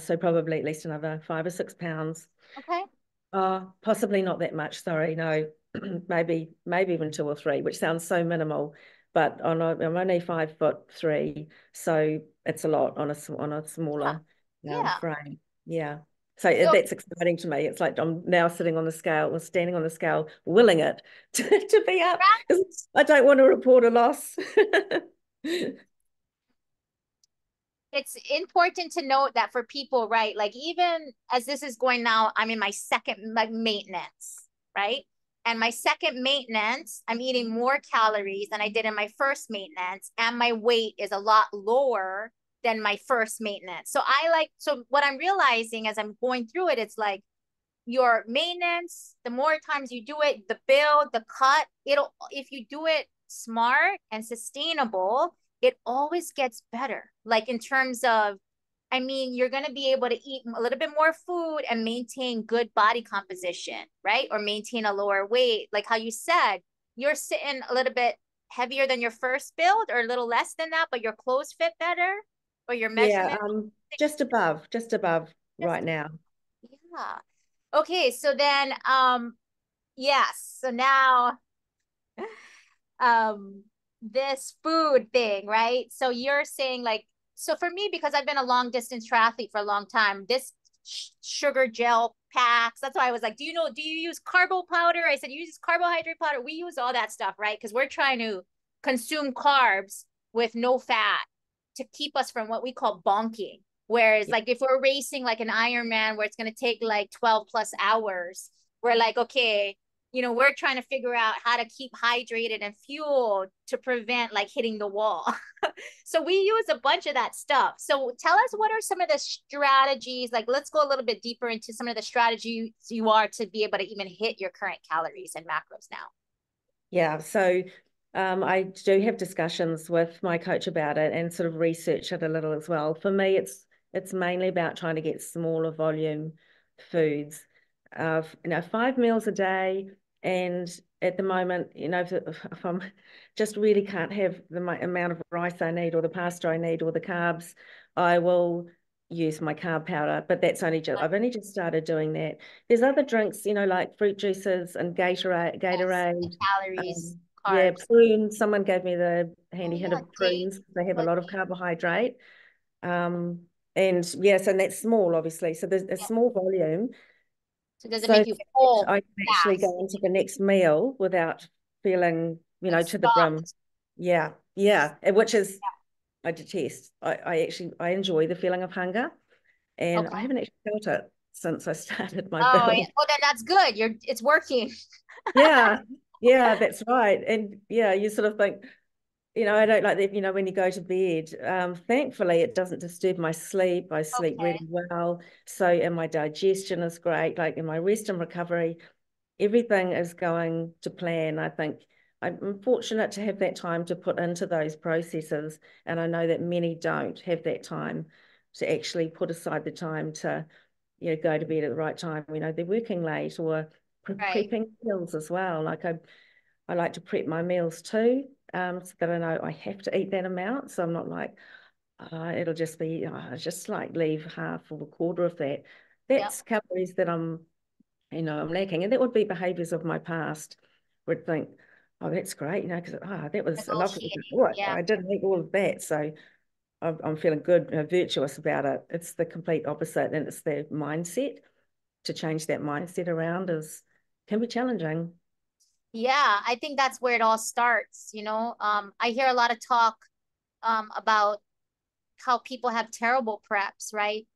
So probably at least another 5 or 6 pounds. Okay. Possibly not that much, sorry, no, maybe even 2 or 3, which sounds so minimal, but I'm only 5'3", so it's a lot on a Yeah. smaller Yeah. frame. Yeah. So So that's exciting to me. It's like I'm now sitting on the scale or standing on the scale, willing it to be up because I don't want to report a loss. it's important to note that for people, right? Like even as this is going now, I'm in my second like maintenance, right? And my second maintenance, I'm eating more calories than I did in my first maintenance, and my weight is a lot lower than my first maintenance. So what I'm realizing as I'm going through it, it's like your maintenance, the more times you do it, the build, the cut, if you do it smart and sustainable, it always gets better. Like in terms of, I mean, you're going to be able to eat a little bit more food and maintain good body composition, right? Or maintain a lower weight. Like how you said, you're sitting a little bit heavier than your first build or a little less than that, but your clothes fit better or your Yeah, measurement. just above Just, right now. yeah. Okay, so then yes. So now um this food thing, right? So you're saying like so for me because I've been a long distance triathlete for a long time, this sugar gel packs. That's why I was like, do you use carbo powder? I said you use carbohydrate powder. We use all that stuff, right? Because we're trying to consume carbs with no fat to keep us from what we call bonking. Whereas like if we're racing like an Ironman where it's going to take like 12 plus hours, we're like, okay, you know, we're trying to figure out how to keep hydrated and fueled to prevent like hitting the wall. So we use a bunch of that stuff. So tell us, what are some of the strategies? Like, let's go a little bit deeper into some of the strategies you are to be able to even hit your current calories and macros now. Yeah, so I do have discussions with my coach about it and sort of research it a little as well. For me, it's mainly about trying to get smaller volume foods. You know, 5 meals a day, and at the moment, you know, if I'm just really can't have the amount of rice I need or the pasta I need or the carbs, I will use my carb powder, but that's only just, I've only just started doing that. There's other drinks, you know, like fruit juices and Gatorade, Yes, the Gatorade. calories, Yeah, carbs. prunes. Someone gave me the Oh handy hint yeah, of date. prunes. They have a But lot of carbohydrate. Um, and yes, and that's small, obviously. So there's a yeah. small volume. So does it So make you that full I can actually fast go into the next meal without feeling, you and know, to the brim. stopped? Yeah, yeah. Which is, I detest. I actually, I enjoy the feeling of hunger, and I Okay. haven't actually felt it since I started my Oh yeah. build. Well, then that's good. It's working. Yeah, yeah, that's right. And yeah, you sort of think, you know, I don't like that, you know, when you go to bed. Thankfully, it doesn't disturb my sleep. I sleep Okay. really well. So, and my digestion is great. Like in my rest and recovery, everything is going to plan. I think I'm fortunate to have that time to put into those processes. And I know that many don't have that time to actually put aside the time to, you know, go to bed at the right time. You know, they're working late or Right. prepping meals as well. Like I like to prep my meals too, so that I know I have to eat that amount. So I'm not like, it'll just be, just like leave half or a quarter of that. Yep. That's calories that you know, I'm lacking. And that would be behaviors of my past would think, oh, that's great, you know, because that was a lovely, Negotiating. oh, Yeah. I didn't eat all of that. So I'm feeling good, virtuous about it. It's the complete opposite. And it's the mindset. To change that mindset around can be challenging. Yeah. I think that's where it all starts, you know. I hear a lot of talk about how people have terrible preps, right?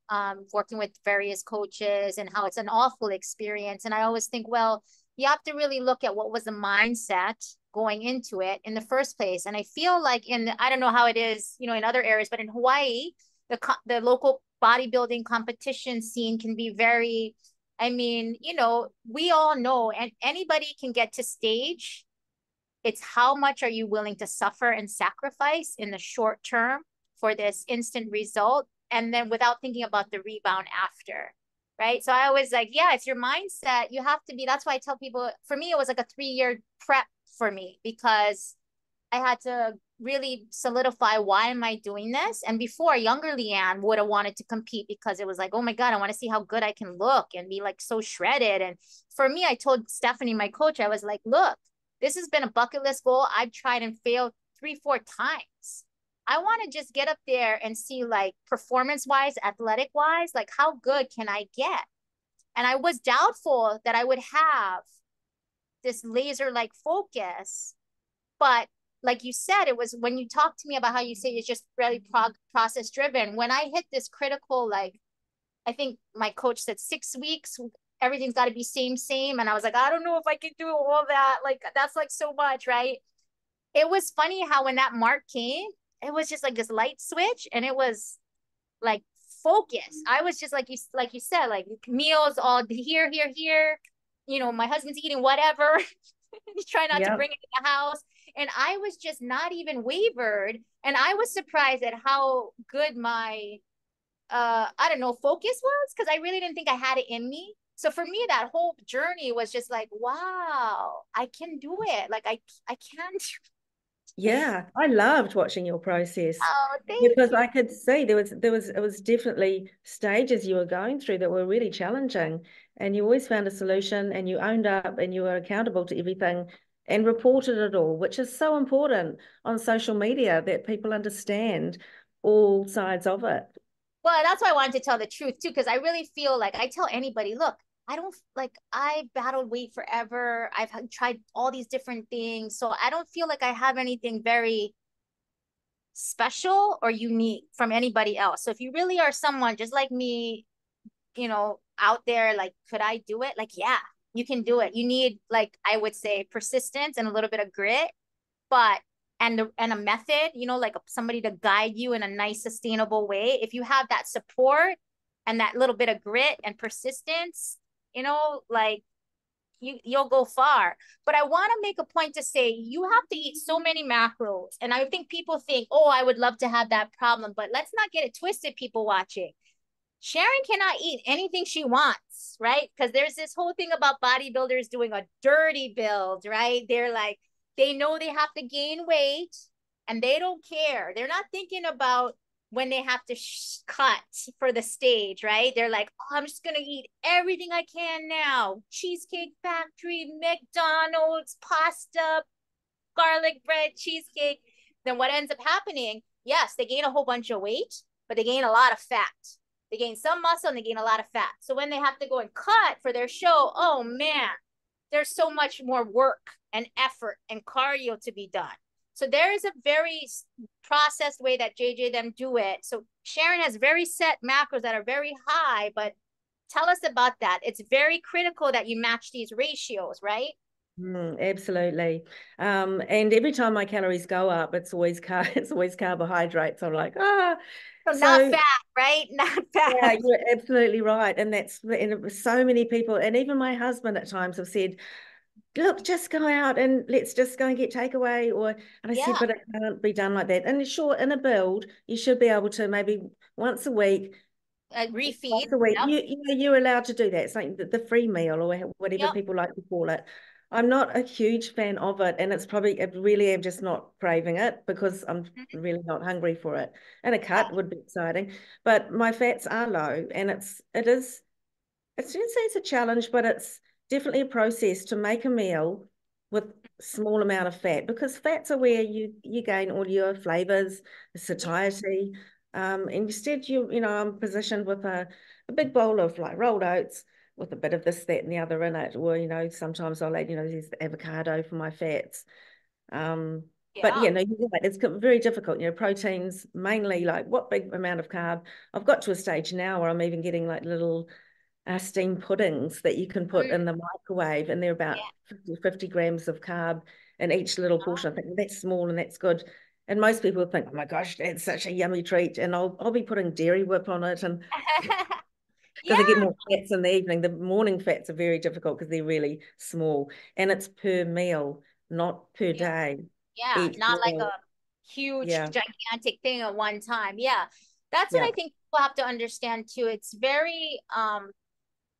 Working with various coaches and how it's an awful experience. And I always think, well, you have to really look at what was the mindset going into it in the first place. And I feel like I don't know how it is, you know, in other areas, but in Hawaii, the local bodybuilding competition scene can be very, I mean, you know, we all know, and anybody can get to stage. It's how much are you willing to suffer and sacrifice in the short term for this instant result, and then without thinking about the rebound after, right? So I always like, yeah, it's your mindset. You have to be. That's why I tell people, for me, it was like a 3-year prep for me, because I had to really solidify, why am I doing this? And before, younger LeeAnn would have wanted to compete because it was like, oh my God, I want to see how good I can look and be like so shredded. And for me, I told Stephanie, my coach, I was like, look, this has been a bucket list goal. I've tried and failed 3, 4 times. I want to just get up there and see, like, performance wise, athletic wise, like how good can I get? And I was doubtful that I would have this laser like focus. But like you said, it was when you talked to me about how you say it's just really process driven. When I hit this critical, like, I think my coach said 6 weeks, everything's got to be same. And I was like, I don't know if I can do all that. Like, that's like so much, right? It was funny how when that mark came, it was just like this light switch, and it was like focus. I was just like you said, like meals all here. You know, my husband's eating whatever. He's trying not to Yeah. bring it in the house. And I was just not even wavered. And I was surprised at how good my I don't know, focus was, because I really didn't think I had it in me. So for me, that whole journey was just like, wow, I can do it. Like I can do. Yeah, I loved watching your process Oh, thank because you. I could see it was definitely stages you were going through that were really challenging, and you always found a solution and you owned up and you were accountable to everything and reported it all, which is so important on social media that people understand all sides of it. Well, that's why I wanted to tell the truth too, because I really feel like I tell anybody, look, I don't like, I battled weight forever. Tried all these different things. So I don't feel like I have anything very special or unique from anybody else. So if you really are someone just like me, you know, out there, like, could I do it? Like, yeah, you can do it. You need, like, I would say persistence and a little bit of grit, but and a method, you know, like somebody to guide you in a nice, sustainable way. If you have that support and that little bit of grit and persistence, you know, like you'll go far. But I want to make a point to say you have to eat so many macros. And I think people think, oh, I would love to have that problem, but let's not get it twisted, people watching. Sharon cannot eat anything she wants, right? Because there's this whole thing about bodybuilders doing a dirty build, right? They're like, they know they have to gain weight and they don't care. They're not thinking about when they have to cut for the stage, right? They're like, oh, I'm just going to eat everything I can now. Cheesecake Factory, McDonald's, pasta, garlic bread, cheesecake. Then what ends up happening? Yes, they gain a whole bunch of weight, but they gain a lot of fat. They gain some muscle and they gain a lot of fat. So when they have to go and cut for their show, oh man, there's so much more work and effort and cardio to be done. So there is a very processed way that JJ them do it. So Sharon has very set macros that are very high, but tell us about that. It's very critical that you match these ratios, right? Absolutely. And every time my calories go up, it's always carbohydrates. I'm like, So not fat, right? Not fat. Yeah, you're absolutely right. And so many people, and even my husband at times have said, look, just go out and let's just go and get takeaway. And I said, but it can't be done like that. And sure, in a build, you should be able to maybe once a week, refeed. once a week. You're allowed to do that. It's like the free meal or whatever people like to call it. I'm not a huge fan of it, and I really am just not craving it because I'm really not hungry for it. And a cut would be exciting, but my fats are low, and it's a challenge, but it's definitely a process to make a meal with small amount of fat, because fats are where you gain all your flavors, satiety. Instead, I'm positioned with a big bowl of like rolled oats with a bit of this, that, and the other in it. Or, sometimes I'll add, there's the avocado for my fats. But you're right, it's very difficult. Proteins mainly, like what big amount of carb. I've got to a stage now where I'm even getting like little steamed puddings that you can put in the microwave, and they're about 50 grams of carb in each little portion. I think that's small and that's good. And most people think, oh my gosh, that's such a yummy treat. And I'll be putting dairy whip on it, and because I get more fats in the evening. The morning fats are very difficult because they're really small, and it's per meal, not per day. Yeah, not meal. Like a huge, gigantic thing at one time. Yeah, that's what I think people have to understand too. It's very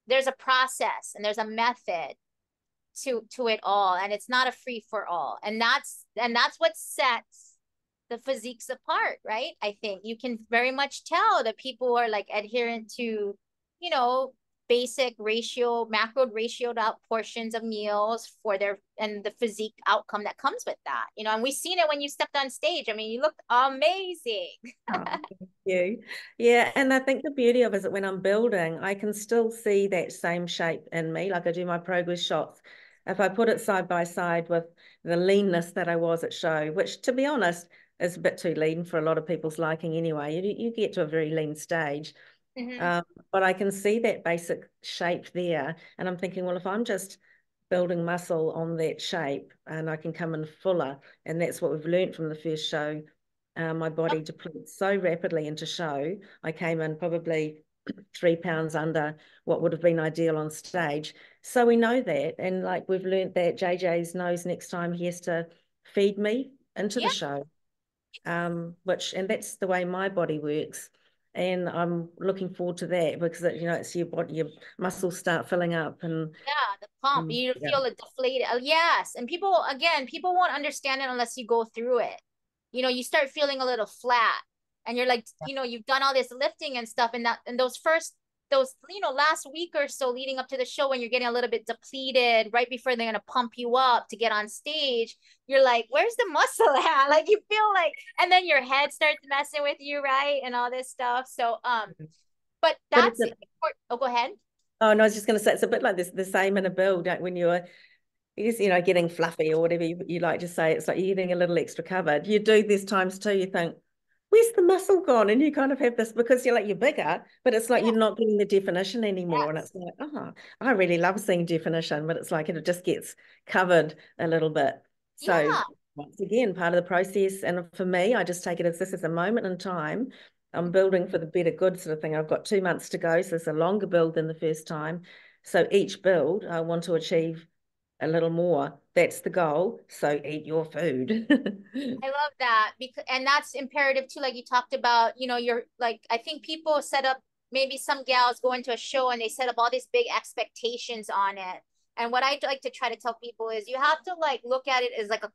there's a process and there's a method to it all, and it's not a free for all. And that's what sets the physiques apart, right? I think you can very much tell that people are like adherent to, basic macro ratioed out portions of meals for and the physique outcome that comes with that, and we've seen it when you stepped on stage. I mean, you looked amazing. Oh, thank you. Yeah, and I think the beauty of it is that when I'm building, I can still see that same shape in me. Like I do my progress shots. If I put it side by side with the leanness that I was at show, which to be honest is a bit too lean for a lot of people's liking anyway. You get to a very lean stage. But I can see that basic shape there, and I'm thinking, well, if I'm just building muscle on that shape, and I can come in fuller, and that's what we've learned from the first show. My body depletes so rapidly into show. I came in probably 3 pounds under what would have been ideal on stage. So we know that, and like we've learned that JJ's knows next time he has to feed me into the show, and that's the way my body works. And I'm looking forward to that because it's your body, your muscles start filling up, and the pump, you feel it deflated. Yes, and people won't understand it unless you go through it. You start feeling a little flat, and you're like, you've done all this lifting and stuff, and those last week or so leading up to the show, when you're getting a little bit depleted right before they're gonna pump you up to get on stage, you're like, where's the muscle at? Like you feel like, and then your head starts messing with you, right? And all this stuff. So but that's important. Oh, go ahead. Oh no, I was just going to say it's a bit like this, the same in a build, like when you're you know, getting fluffy or whatever you like to say. It's like you're getting a little extra covered. You do these times too, you think, where's the muscle gone? And you kind of have this, because you're bigger, but it's like Yeah. you're not getting the definition anymore. And Yes. it's like, oh, I really love seeing definition, but it's like it just gets covered a little bit. So Yeah. once again, part of the process. And for me, I just take it as this is a moment in time. I'm building for the better good sort of thing. I've got 2 months to go, so it's a longer build than the first time. So each build, I want to achieve a little more. That's the goal. So eat your food. I love that, because and that's imperative too. Like you talked about, you know, you're like, I think people set up, maybe some gals go into a show and they set up all these big expectations on it. And what I like to try to tell people is you have to like look at it as like a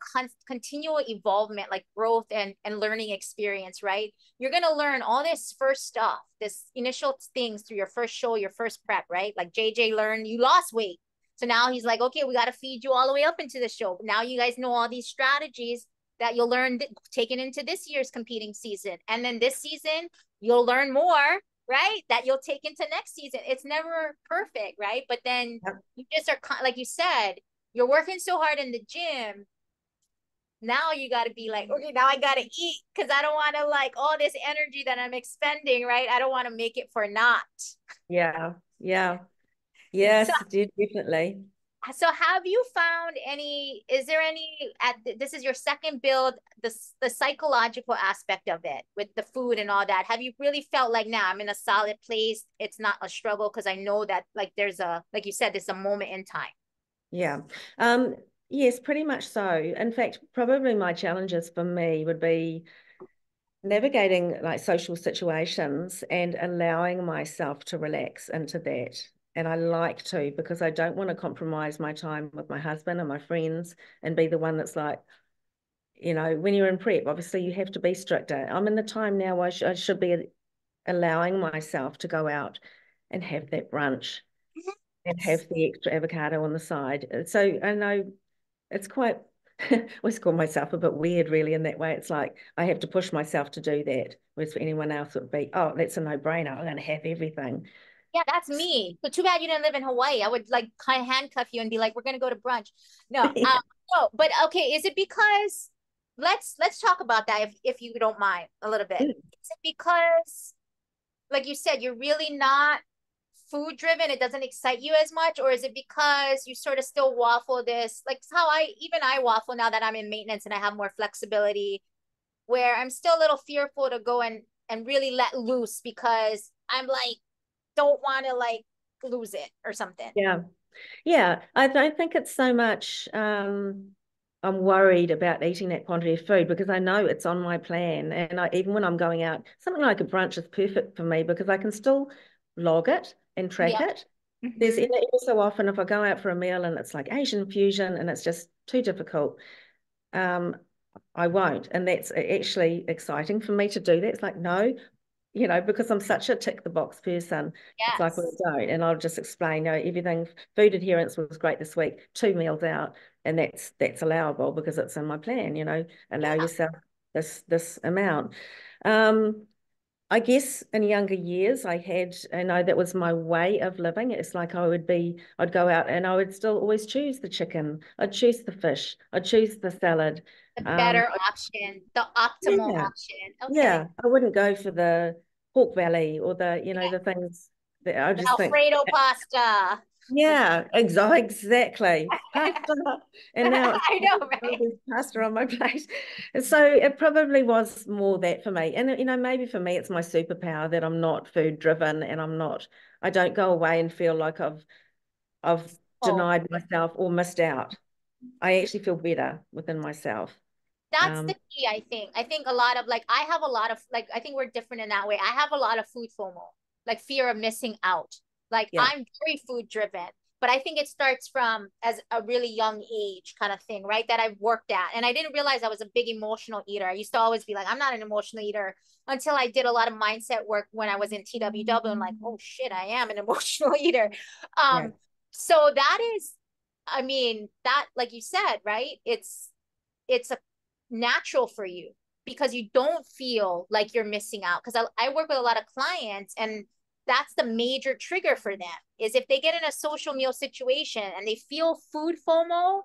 continual evolvement, like growth and learning experience, right? You're gonna learn all this first stuff, this initial things through your first show, your first prep, right? Like JJ learned you lost weight. So now he's like, okay, we got to feed you all the way up into the show. Now you guys know all these strategies that you'll learn taken into this year's competing season. And then this season, you'll learn more, right? That you'll take into next season. It's never perfect, right? But then you just are, like you said, you're working so hard in the gym. Now you got to be like, okay, now I got to eat, because I don't want to like all this energy that I'm expending, right? I don't want to make it for naught. Yeah. Yeah. So Yes, definitely. So have you found any, is there any, this is your second build, the psychological aspect of it with the food and all that. Have you really felt like, now I'm in a solid place? It's not a struggle, because I know that like there's a, like you said, there's a moment in time. Yeah. Yes, pretty much so. In fact, probably my challenges for me would be navigating like social situations and allowing myself to relax into that. And I like to, because I don't want to compromise my time with my husband and my friends and be the one that's like, you know, when you're in prep, obviously you have to be stricter. I'm in the time now I should be allowing myself to go out and have that brunch and have the extra avocado on the side. So I know it's quite, I always call myself a bit weird really in that way. It's like I have to push myself to do that. Whereas for anyone else it would be, oh, that's a no-brainer. I'm going to have everything. Yeah, that's me. So too bad you didn't live in Hawaii. I would like kind of handcuff you and be like, we're gonna go to brunch. No, Yeah. no, but okay, is it because, let's talk about that if you don't mind a little bit. Is it because, like you said, you're really not food driven, it doesn't excite you as much? Or is it because you sort of still waffle this, like how I waffle now that I'm in maintenance and I have more flexibility, where I'm still a little fearful to go and really let loose, because I'm like, don't want to like lose it or something. Yeah. Yeah. I don't think it's so much I'm worried about eating that quantity of food because I know it's on my plan. And even when I'm going out, something like a brunch is perfect for me because I can still log it and track Yeah. it. There's Mm-hmm. every so often if I go out for a meal and it's like Asian fusion and it's just too difficult, um, I won't. And that's actually exciting for me to do that. It's like, no, you know, because I'm such a tick the box person. It's like, well, Yes. I don't. And I'll just explain, you know, everything, food adherence was great this week, 2 meals out. And that's allowable because it's in my plan, you know, allow Yeah. yourself this amount. I guess in younger years I had, you know, that was my way of living. It's like I'd go out and I would still always choose the chicken. I'd choose the fish. I'd choose the salad. The Um, better option, the optimal yeah, option. Okay. yeah. I wouldn't go for the pork belly or the, you know, Yeah. the things that I The just think, Alfredo pasta. yeah, exactly. Pasta. And now it's I know, right? pasta on my plate. And so it probably was more that for me. And, you know, maybe for me, it's my superpower that I'm not food driven and I don't go away and feel like I've Oh, denied myself or missed out. I actually feel better within myself. that's the Um, key, I think. I think a lot of like, I have a lot of like, I think we're different in that way. I have a lot of food FOMO, like fear of missing out. Like yeah, I'm very food driven, but I think it starts from as a really young age kind of thing, right? That I've worked at. And I didn't realize I was a big emotional eater. I used to always be like, I'm not an emotional eater, until I did a lot of mindset work when I was in TWW. And like, oh shit, I am an emotional eater. yeah, So that is, I mean, that, like you said, right? It's a natural for you, because you don't feel like you're missing out. Because I work with a lot of clients, and that's the major trigger for them, is if they get in a social meal situation and they feel food FOMO,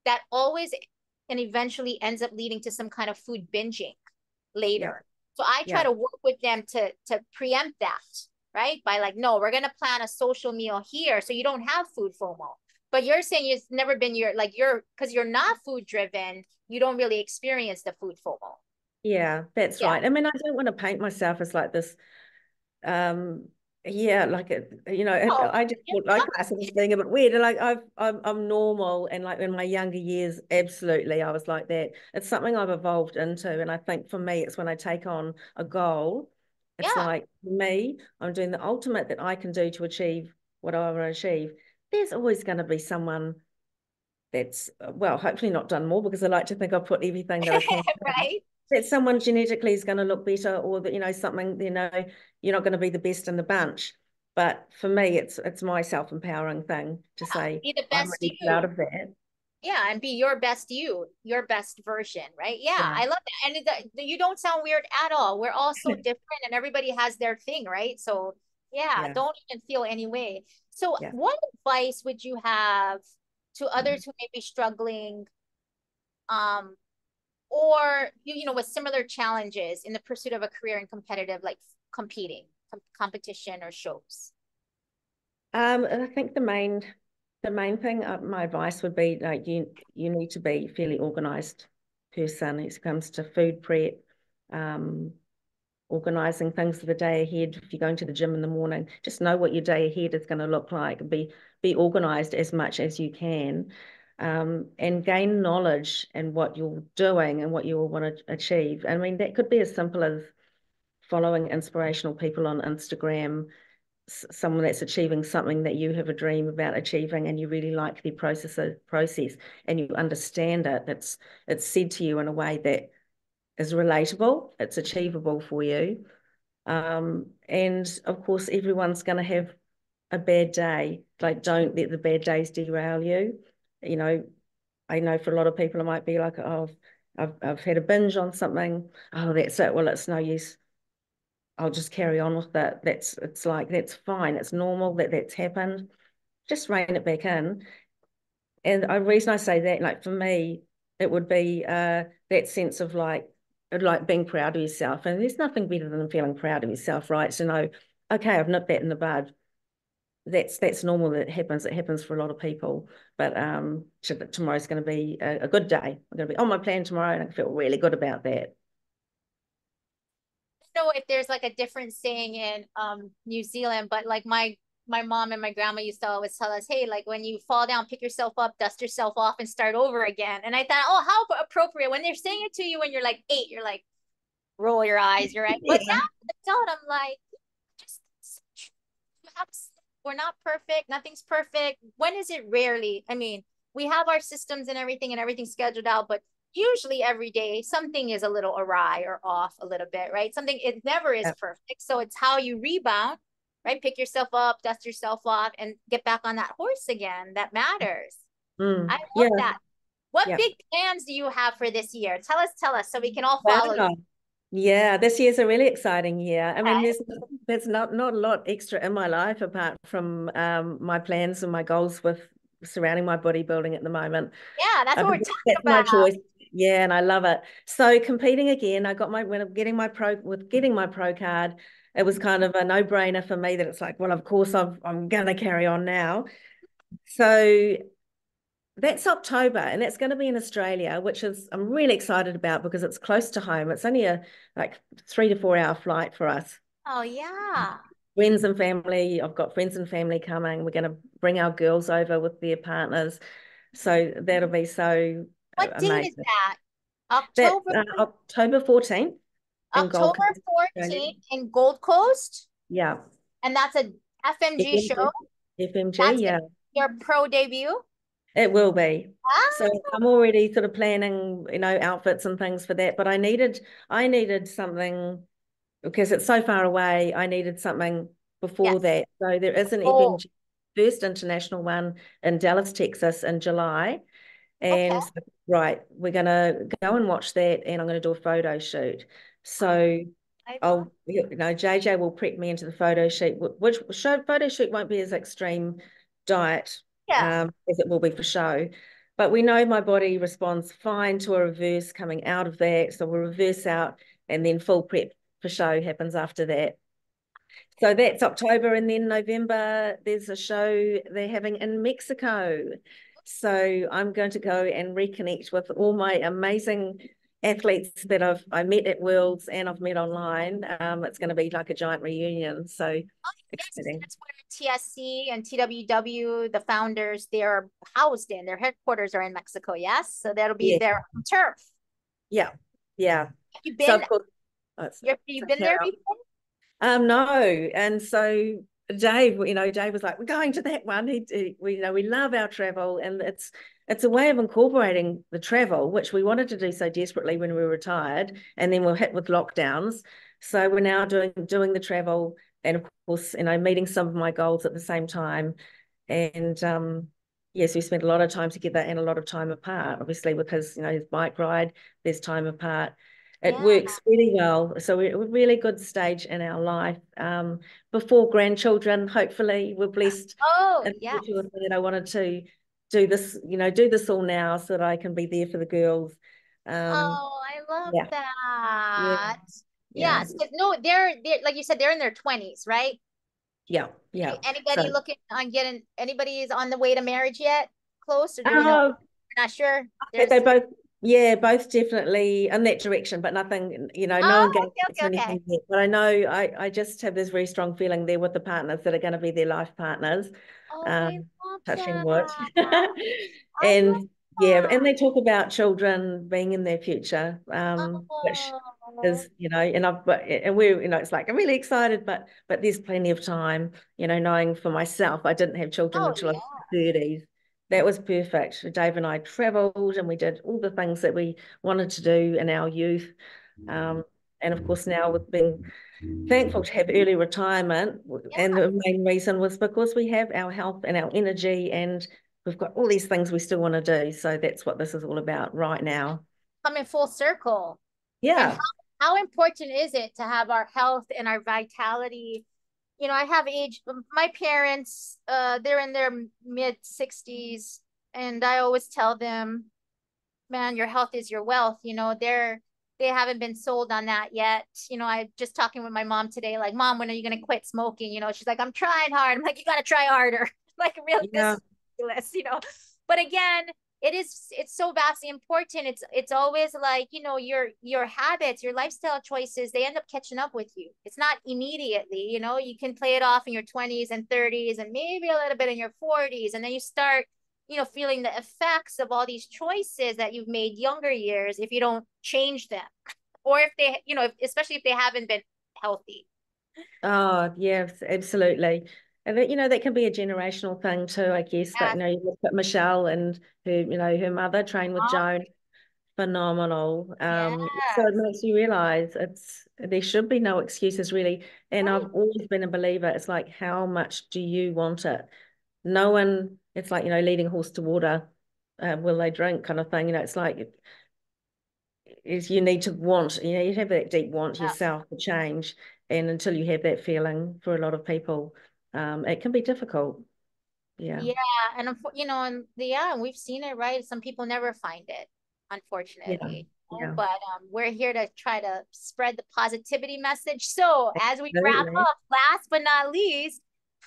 that always and eventually ends up leading to some kind of food binging Yeah. later. So I try Yeah. to work with them to preempt that, right? By like, no, we're gonna plan a social meal here so you don't have food FOMO. But you're saying it's never been your like you're because you're not food driven, you don't really experience the food FOMO. Yeah, that's Yeah. right. I mean, I don't want to paint myself as like this, um, yeah, like it, Oh, I just yeah. look like classic as being a bit weird. And like I'm normal, and like in my younger years, absolutely, I was like that. It's something I've evolved into, and I think for me, it's when I take on a goal, it's Yeah. like me, I'm doing the ultimate that I can do to achieve what I want to achieve. There's always going to be someone that's well, hopefully not done more, because I like to think I've put everything that I can do. Right. That someone genetically is going to look better, or that something, you're not going to be the best in the bunch. But for me, it's my self-empowering thing to Yeah. say Be the I'm best really proud you. of that. Yeah, and be your best you, your best version, right? Yeah, Yeah. I love that. And you don't sound weird at all. We're all so different and everybody has their thing, right? So, yeah, Yeah. don't even feel any way. So, Yeah. what advice would you have to others who may be struggling, um, or with similar challenges in the pursuit of a career in competitive, like competing, competition or shows? And I think the main thing, my advice would be, like, you need to be a fairly organized person when it comes to food prep, um, organizing things for the day ahead. If you're going to the gym in the morning, just know what your day ahead is going to look like. Be organized as much as you can, and gain knowledge in what you're doing and what you will want to achieve. I mean, that could be as simple as following inspirational people on Instagram, someone that's achieving something that you have a dream about achieving, and you really like the process and you understand it. It's said to you in a way that is relatable, it's achievable for you. And of course, everyone's going to have a bad day. Like, don't let the bad days derail you. You know, I know for a lot of people, it might be like, oh, I've had a binge on something. Oh, that's it. Well, it's no use. I'll just carry on with that. It's like, that's fine. It's normal that's happened. Just rein it back in. And the reason I say that, like for me, it would be that sense of like being proud of yourself. And there's nothing better than feeling proud of yourself, right? So know, okay, I've nipped that in the bud. That's normal. That happens. It happens for a lot of people. But tomorrow's going to be a good day. I'm going to be on my plan tomorrow, and I feel really good about that. Know if there's like a different saying in New Zealand, but like my mom and my grandma used to always tell us, hey, like when you fall down, pick yourself up, dust yourself off, and start over again. And I thought, oh, how appropriate. When they're saying it to you when you're like 8, you're like, roll your eyes, you're right. But now Yeah. as an adult, I'm like, just you have, we're not perfect, nothing's perfect. When is it? Rarely. I mean, we have our systems and everything's scheduled out, but usually every day something is a little awry or off a little bit, right? Something, it never is Yeah. perfect. So it's how you rebound, right? Pick yourself up, dust yourself off, and get back on that horse again. That matters. I love Yeah. that. What Yeah. big plans do you have for this year? Tell us so we can all follow you. Wow. Yeah, this year's a really exciting year. I mean, Okay. there's not a lot extra in my life apart from my plans and my goals with surrounding my bodybuilding at the moment. Yeah, that's what we're talking That's my about. choice. Yeah, and I love it. So competing again, I got my when I'm getting my pro card, it was kind of a no-brainer for me that it's like, well, of course I'm gonna carry on now. So that's October, and that's going to be in Australia, which is I'm really excited about because it's close to home. It's only a like 3 to 4 hour flight for us. Oh yeah. Friends and family. I've got friends and family coming. We're going to bring our girls over with their partners, so that'll be so What date is amazing. that? That's October October 14th in Gold October Coast, Australia. 14th in Gold Coast. Yeah, And that's a FMG show. FMG, FMG. That's Yeah, your pro debut. it will be. So Ah, I'm already sort of planning, outfits and things for that. But I needed something because it's so far away. I needed something before yes. that. So there is an Oh, FMG first international one in Dallas, Texas in July. okay. And right, we're gonna go and watch that, and I'm gonna do a photo shoot. Um, So I love. I'll, you know, JJ will prep me into the photo shoot, which photo shoot won't be as extreme diet Yeah. as it will be for show. But we know my body responds fine to a reverse coming out of that. So we'll reverse out and then full prep for show happens after that. So that's October, and then November, there's a show they're having in Mexico. So I'm going to go and reconnect with all my amazing athletes that I met at Worlds and I've met online. It's going to be like a giant reunion. So Yes, exciting. that's where TSC and TWW, the founders, they're housed in. Their headquarters are in Mexico. Yes, so that'll be Yeah, their turf. yeah, yeah. You've So been, of course, you've so been carry there on. before? No, and so Dave, Dave was like, "We're going to that one." We love our travel, and it's a way of incorporating the travel, which we wanted to do so desperately when we were retired, and then we're hit with lockdowns. So we're now doing the travel, and of course, meeting some of my goals at the same time, and yes, we spent a lot of time together and a lot of time apart, obviously, because his bike ride, there's time apart. It Yeah. works really well. So we're a really good stage in our life. Before grandchildren, hopefully, we're blessed Oh, in the yes. future with that. I wanted to do this all now so that I can be there for the girls. Oh, I love Yeah, yeah, that. yeah, Yes, because no, they're like you said, they're in their 20s, right? yeah, yeah. Anybody So, looking on getting anybody is on the way to marriage yet? Close, or do we know? oh, We're not sure. they There's both, yeah, both definitely in that direction, but nothing, no oh, engagements okay, or okay, okay. anything yet. But I know I just have this very strong feeling there with the partners that are going to be their life partners. Oh, I Um, love touching wood. that. I love And yeah, and that. they talk about children being in their future, which Oh, is, and we're, it's like I'm really excited, but there's plenty of time, knowing for myself, I didn't have children oh until I yeah. was 30s. That was perfect. Dave and I traveled and we did all the things that we wanted to do in our youth. Um, and of course, now we've been thankful to have early retirement. And the main reason was because we have our health and our energy, and we've got all these things we still want to do. So that's what this is all about right now. Coming full circle. And Yeah. how important is it to have our health and our vitality? I have my parents, they're in their mid 60s, and I always tell them, man, your health is your wealth. They haven't been sold on that yet. I just talking with my mom today, like, Mom, when are you gonna quit smoking? She's like, I'm trying hard. I'm like, you gotta try harder. Like, really, this Yeah. is ridiculous. But again, it's so vastly important. It's always like, your habits, your lifestyle choices, they end up catching up with you. It's not immediately. You can play it off in your 20s and 30s and maybe a little bit in your 40s, and then you start feeling the effects of all these choices that you've made younger years if you don't change them, or if they, especially if they haven't been healthy. Oh, yes, absolutely. And that can be a generational thing too, I guess. But Yes. you look at Michelle and her mother trained with Joan, phenomenal. So it Yes. makes you realize there should be no excuses really. And Right. I've always been a believer. It's like, how much do you want it? No one, it's like, leading a horse to water, will they drink kind of thing. It's like, is you need to want, you have that deep want Yeah. yourself to change. And until you have that feeling, for a lot of people, it can be difficult. Yeah. Yeah, and and yeah, we've seen it, right? Some people never find it, Yeah. unfortunately. Yeah. But we're here to try to spread the positivity message. So as we wrap Absolutely. up, last but not least,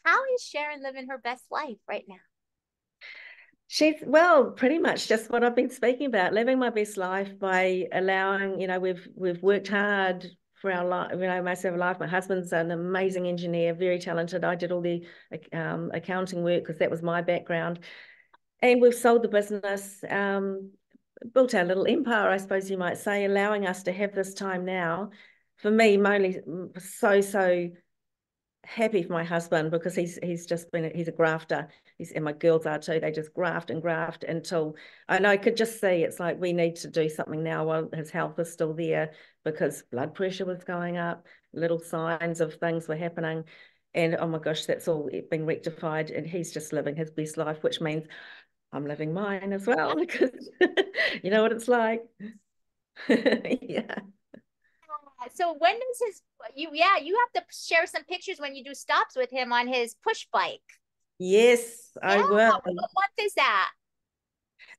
how is Sharon living her best life right now? Well, pretty much just what I've been speaking about, living my best life by allowing, we've worked hard for our life, most of our life. My husband's an amazing engineer, very talented. I did all the accounting work because that was my background. And we've sold the business, built our little empire, I suppose you might say, allowing us to have this time now. For me, I'm only so happy for my husband because he's a grafter. And my girls are too. They just graft and graft until, and I could just see it's like we need to do something now while his health is still there, because blood pressure was going up, little signs of things were happening. And oh my gosh, that's all being rectified. And he's just living his best life, which means I'm living mine as well, because you know what it's like. Yeah. So when does you have to share some pictures when you do stops with him on his push bike. Yes, Yeah. I will. What month is that?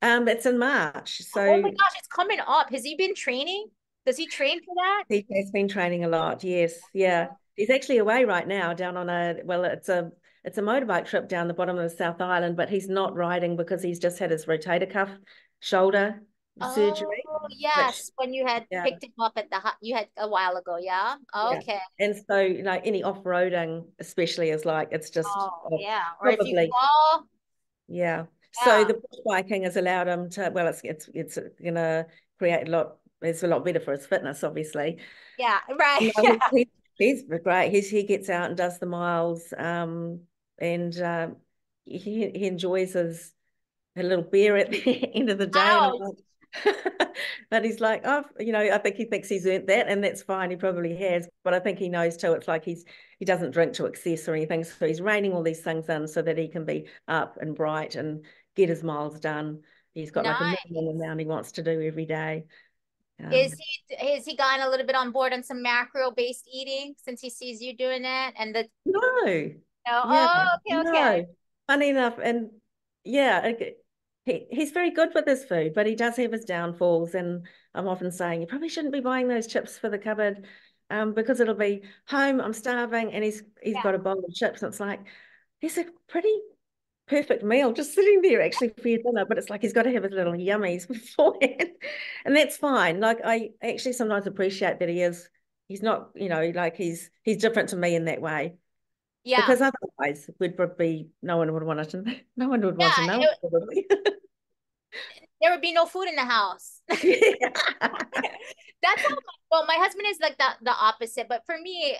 It's in March, Oh my so gosh, it's coming up. Has he been training? Does he train for that? he has been training a lot. Yes, yeah. He's actually away right now down on it's a motorbike trip down the bottom of the South Island, but he's not riding because he's just had his rotator cuff shoulder Oh, surgery, which yes. When you had yeah, picked him up at you had a while ago, yeah? yeah. Okay. And so, any off-roading especially is like it's just Oh, yeah. Or if you probably fall, yeah. So yeah. the bush biking has allowed him to, well, it's gonna create a lot, it's a lot better for his fitness, obviously. Yeah, right. You know, he's great. He gets out and does the miles, and he enjoys his a little beer at the end of the day, and I'm Ouch. like, but he's like, oh, I think he thinks he's earned that, and that's fine. He probably has, but I think he knows too. It's like he doesn't drink to excess or anything, so he's reining all these things in so that he can be up and bright and get his miles done. He's got like a Nice. minimum amount he wants to do every day. Is Um, he has he gotten a little bit on board on some macro based eating since he sees you doing it? And the no, no, yeah, oh, okay, okay. no. Funny enough, and yeah, he's very good with his food, but he does have his downfalls. And I'm often saying, you probably shouldn't be buying those chips for the cupboard, because it'll be home, I'm starving, and he's Yeah. got a bowl of chips. And it's like, he's a pretty perfect meal just sitting there actually for your dinner, but it's like he's got to have his little yummies beforehand. And that's fine. Like I actually sometimes appreciate that he's not, like he's different to me in that way. Yeah. Because otherwise we'd probably no one would want to know Yeah. probably. There would be no food in the house. Yeah. That's how well my husband is like the opposite, but for me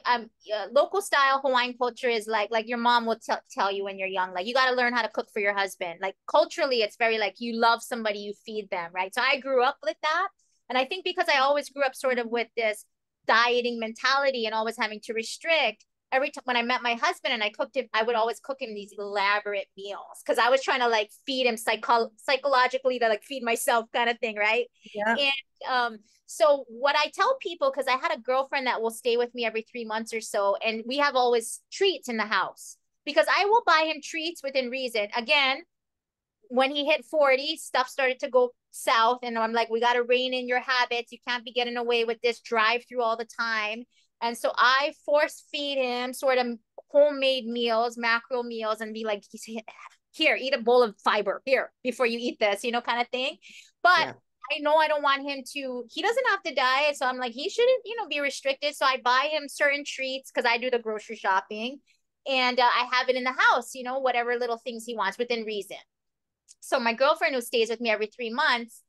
local style Hawaiian culture is like your mom will tell you when you're young, like you got to learn how to cook for your husband. Like culturally it's very like you love somebody, you feed them, right? So I grew up with that, and I think because I always grew up sort of with this dieting mentality and always having to restrict, every time when I met my husband and I cooked him, I would always cook him these elaborate meals because I was trying to like feed him psychologically to like feed myself kind of thing, right? Yeah. And so what I tell people, because I had a girlfriend that will stay with me every 3 months or so, and we have always treats in the house because I will buy him treats within reason. Again, when he hit 40, stuff started to go south. And I'm like, we got to rein in your habits. You can't be getting away with this drive through all the time. And so I force feed him sort of homemade meals, macro meals, and be like, here, eat a bowl of fiber here before you eat this, kind of thing. But Yeah. I know I don't want him he doesn't have to diet. So I'm like, he shouldn't, be restricted. So I buy him certain treats because I do the grocery shopping, and I have it in the house, whatever little things he wants within reason. So my girlfriend who stays with me every 3 months,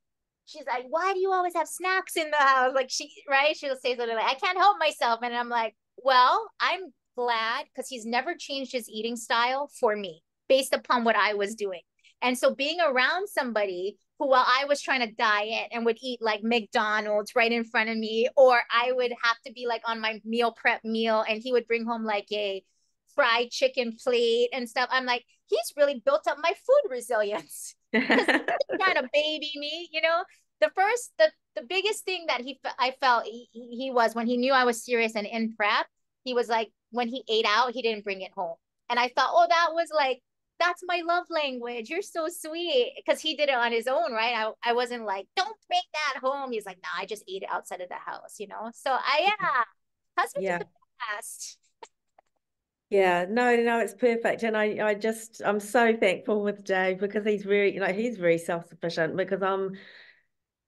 she's like, why do you always have snacks in the house? Like right? She'll say something like, I can't help myself. And I'm like, well, I'm glad because he's never changed his eating style for me based upon what I was doing. And so being around somebody who, while I was trying to diet and would eat like McDonald's right in front of me, or I would have to be like on my meal prep meal and he would bring home like a fried chicken plate and stuff. I'm like, he's really built up my food resilience because he's trying to baby me, the biggest thing that I felt he was when he knew I was serious and in prep, he was like, when he ate out, he didn't bring it home. And I thought, oh, that was like, that's my love language. You're so sweet. Because he did it on his own, right? I wasn't like, don't bring that home. He's like, nah, I just ate it outside of the house. So yeah, husbands are Yeah. the best. Yeah, no, it's perfect. And I'm so thankful with Dave because he's very self-sufficient because I'm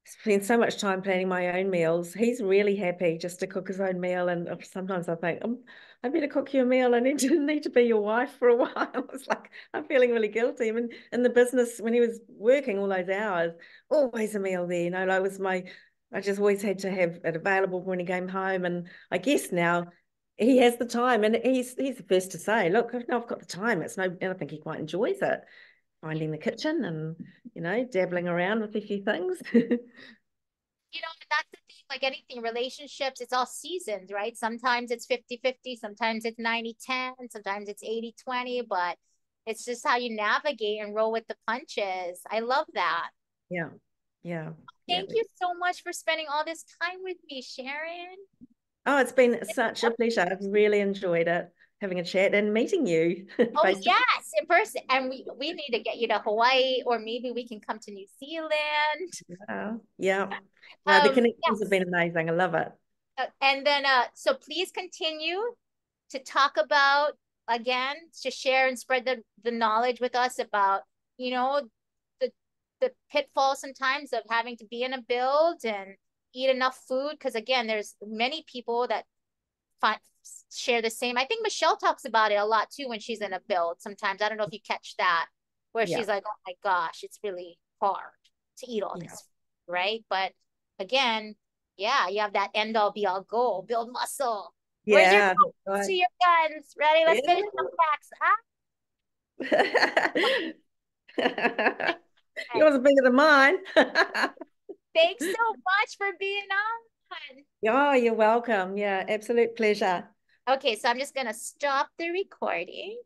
spend so much time planning my own meals. He's really happy just to cook his own meal. And sometimes I think, I better cook you a meal. I need to be your wife for a while. I was like, I'm feeling really guilty. I mean, in the business, when he was working all those hours, always a meal there. I just always had to have it available when he came home. And I guess now he has the time, and he's the first to say, look, no, I've got the time. And I think he quite enjoys it, finding the kitchen and, dabbling around with a few things. That's the thing, like anything, relationships, it's all seasons, right? Sometimes it's 50-50, sometimes it's 90-10, sometimes it's 80-20, but it's just how you navigate and roll with the punches. I love that. Yeah. Yeah. Yeah. Thank you so much for spending all this time with me, Sharon. Oh, it's been such a pleasure. I've really enjoyed it, having a chat and meeting you Oh face to face. yes, in person. And we need to get you to Hawaii, or maybe we can come to New Zealand. Yeah. No, the connections have Yes. been amazing. I love it. And then so please continue to talk about, again, to share and spread the knowledge with us about, you know, the the pitfalls sometimes of having to be in a build and eat enough food. Because again, there's many people that find share the same. I think Michelle talks about it a lot too when she's in a build. Sometimes I don't know if you catch that, where Yeah. she's like, "Oh my gosh, it's really hard to eat all Yeah. this," right? But again, yeah, you have that end all be all goal, build muscle. Where's your Yeah. guns to your guns? Ready? Let's finish the facts. Yeah. Ah, Yours are bigger than mine. thanks so much for being on. Oh, you're welcome. Yeah, absolute pleasure. Okay, so I'm just gonna stop the recording.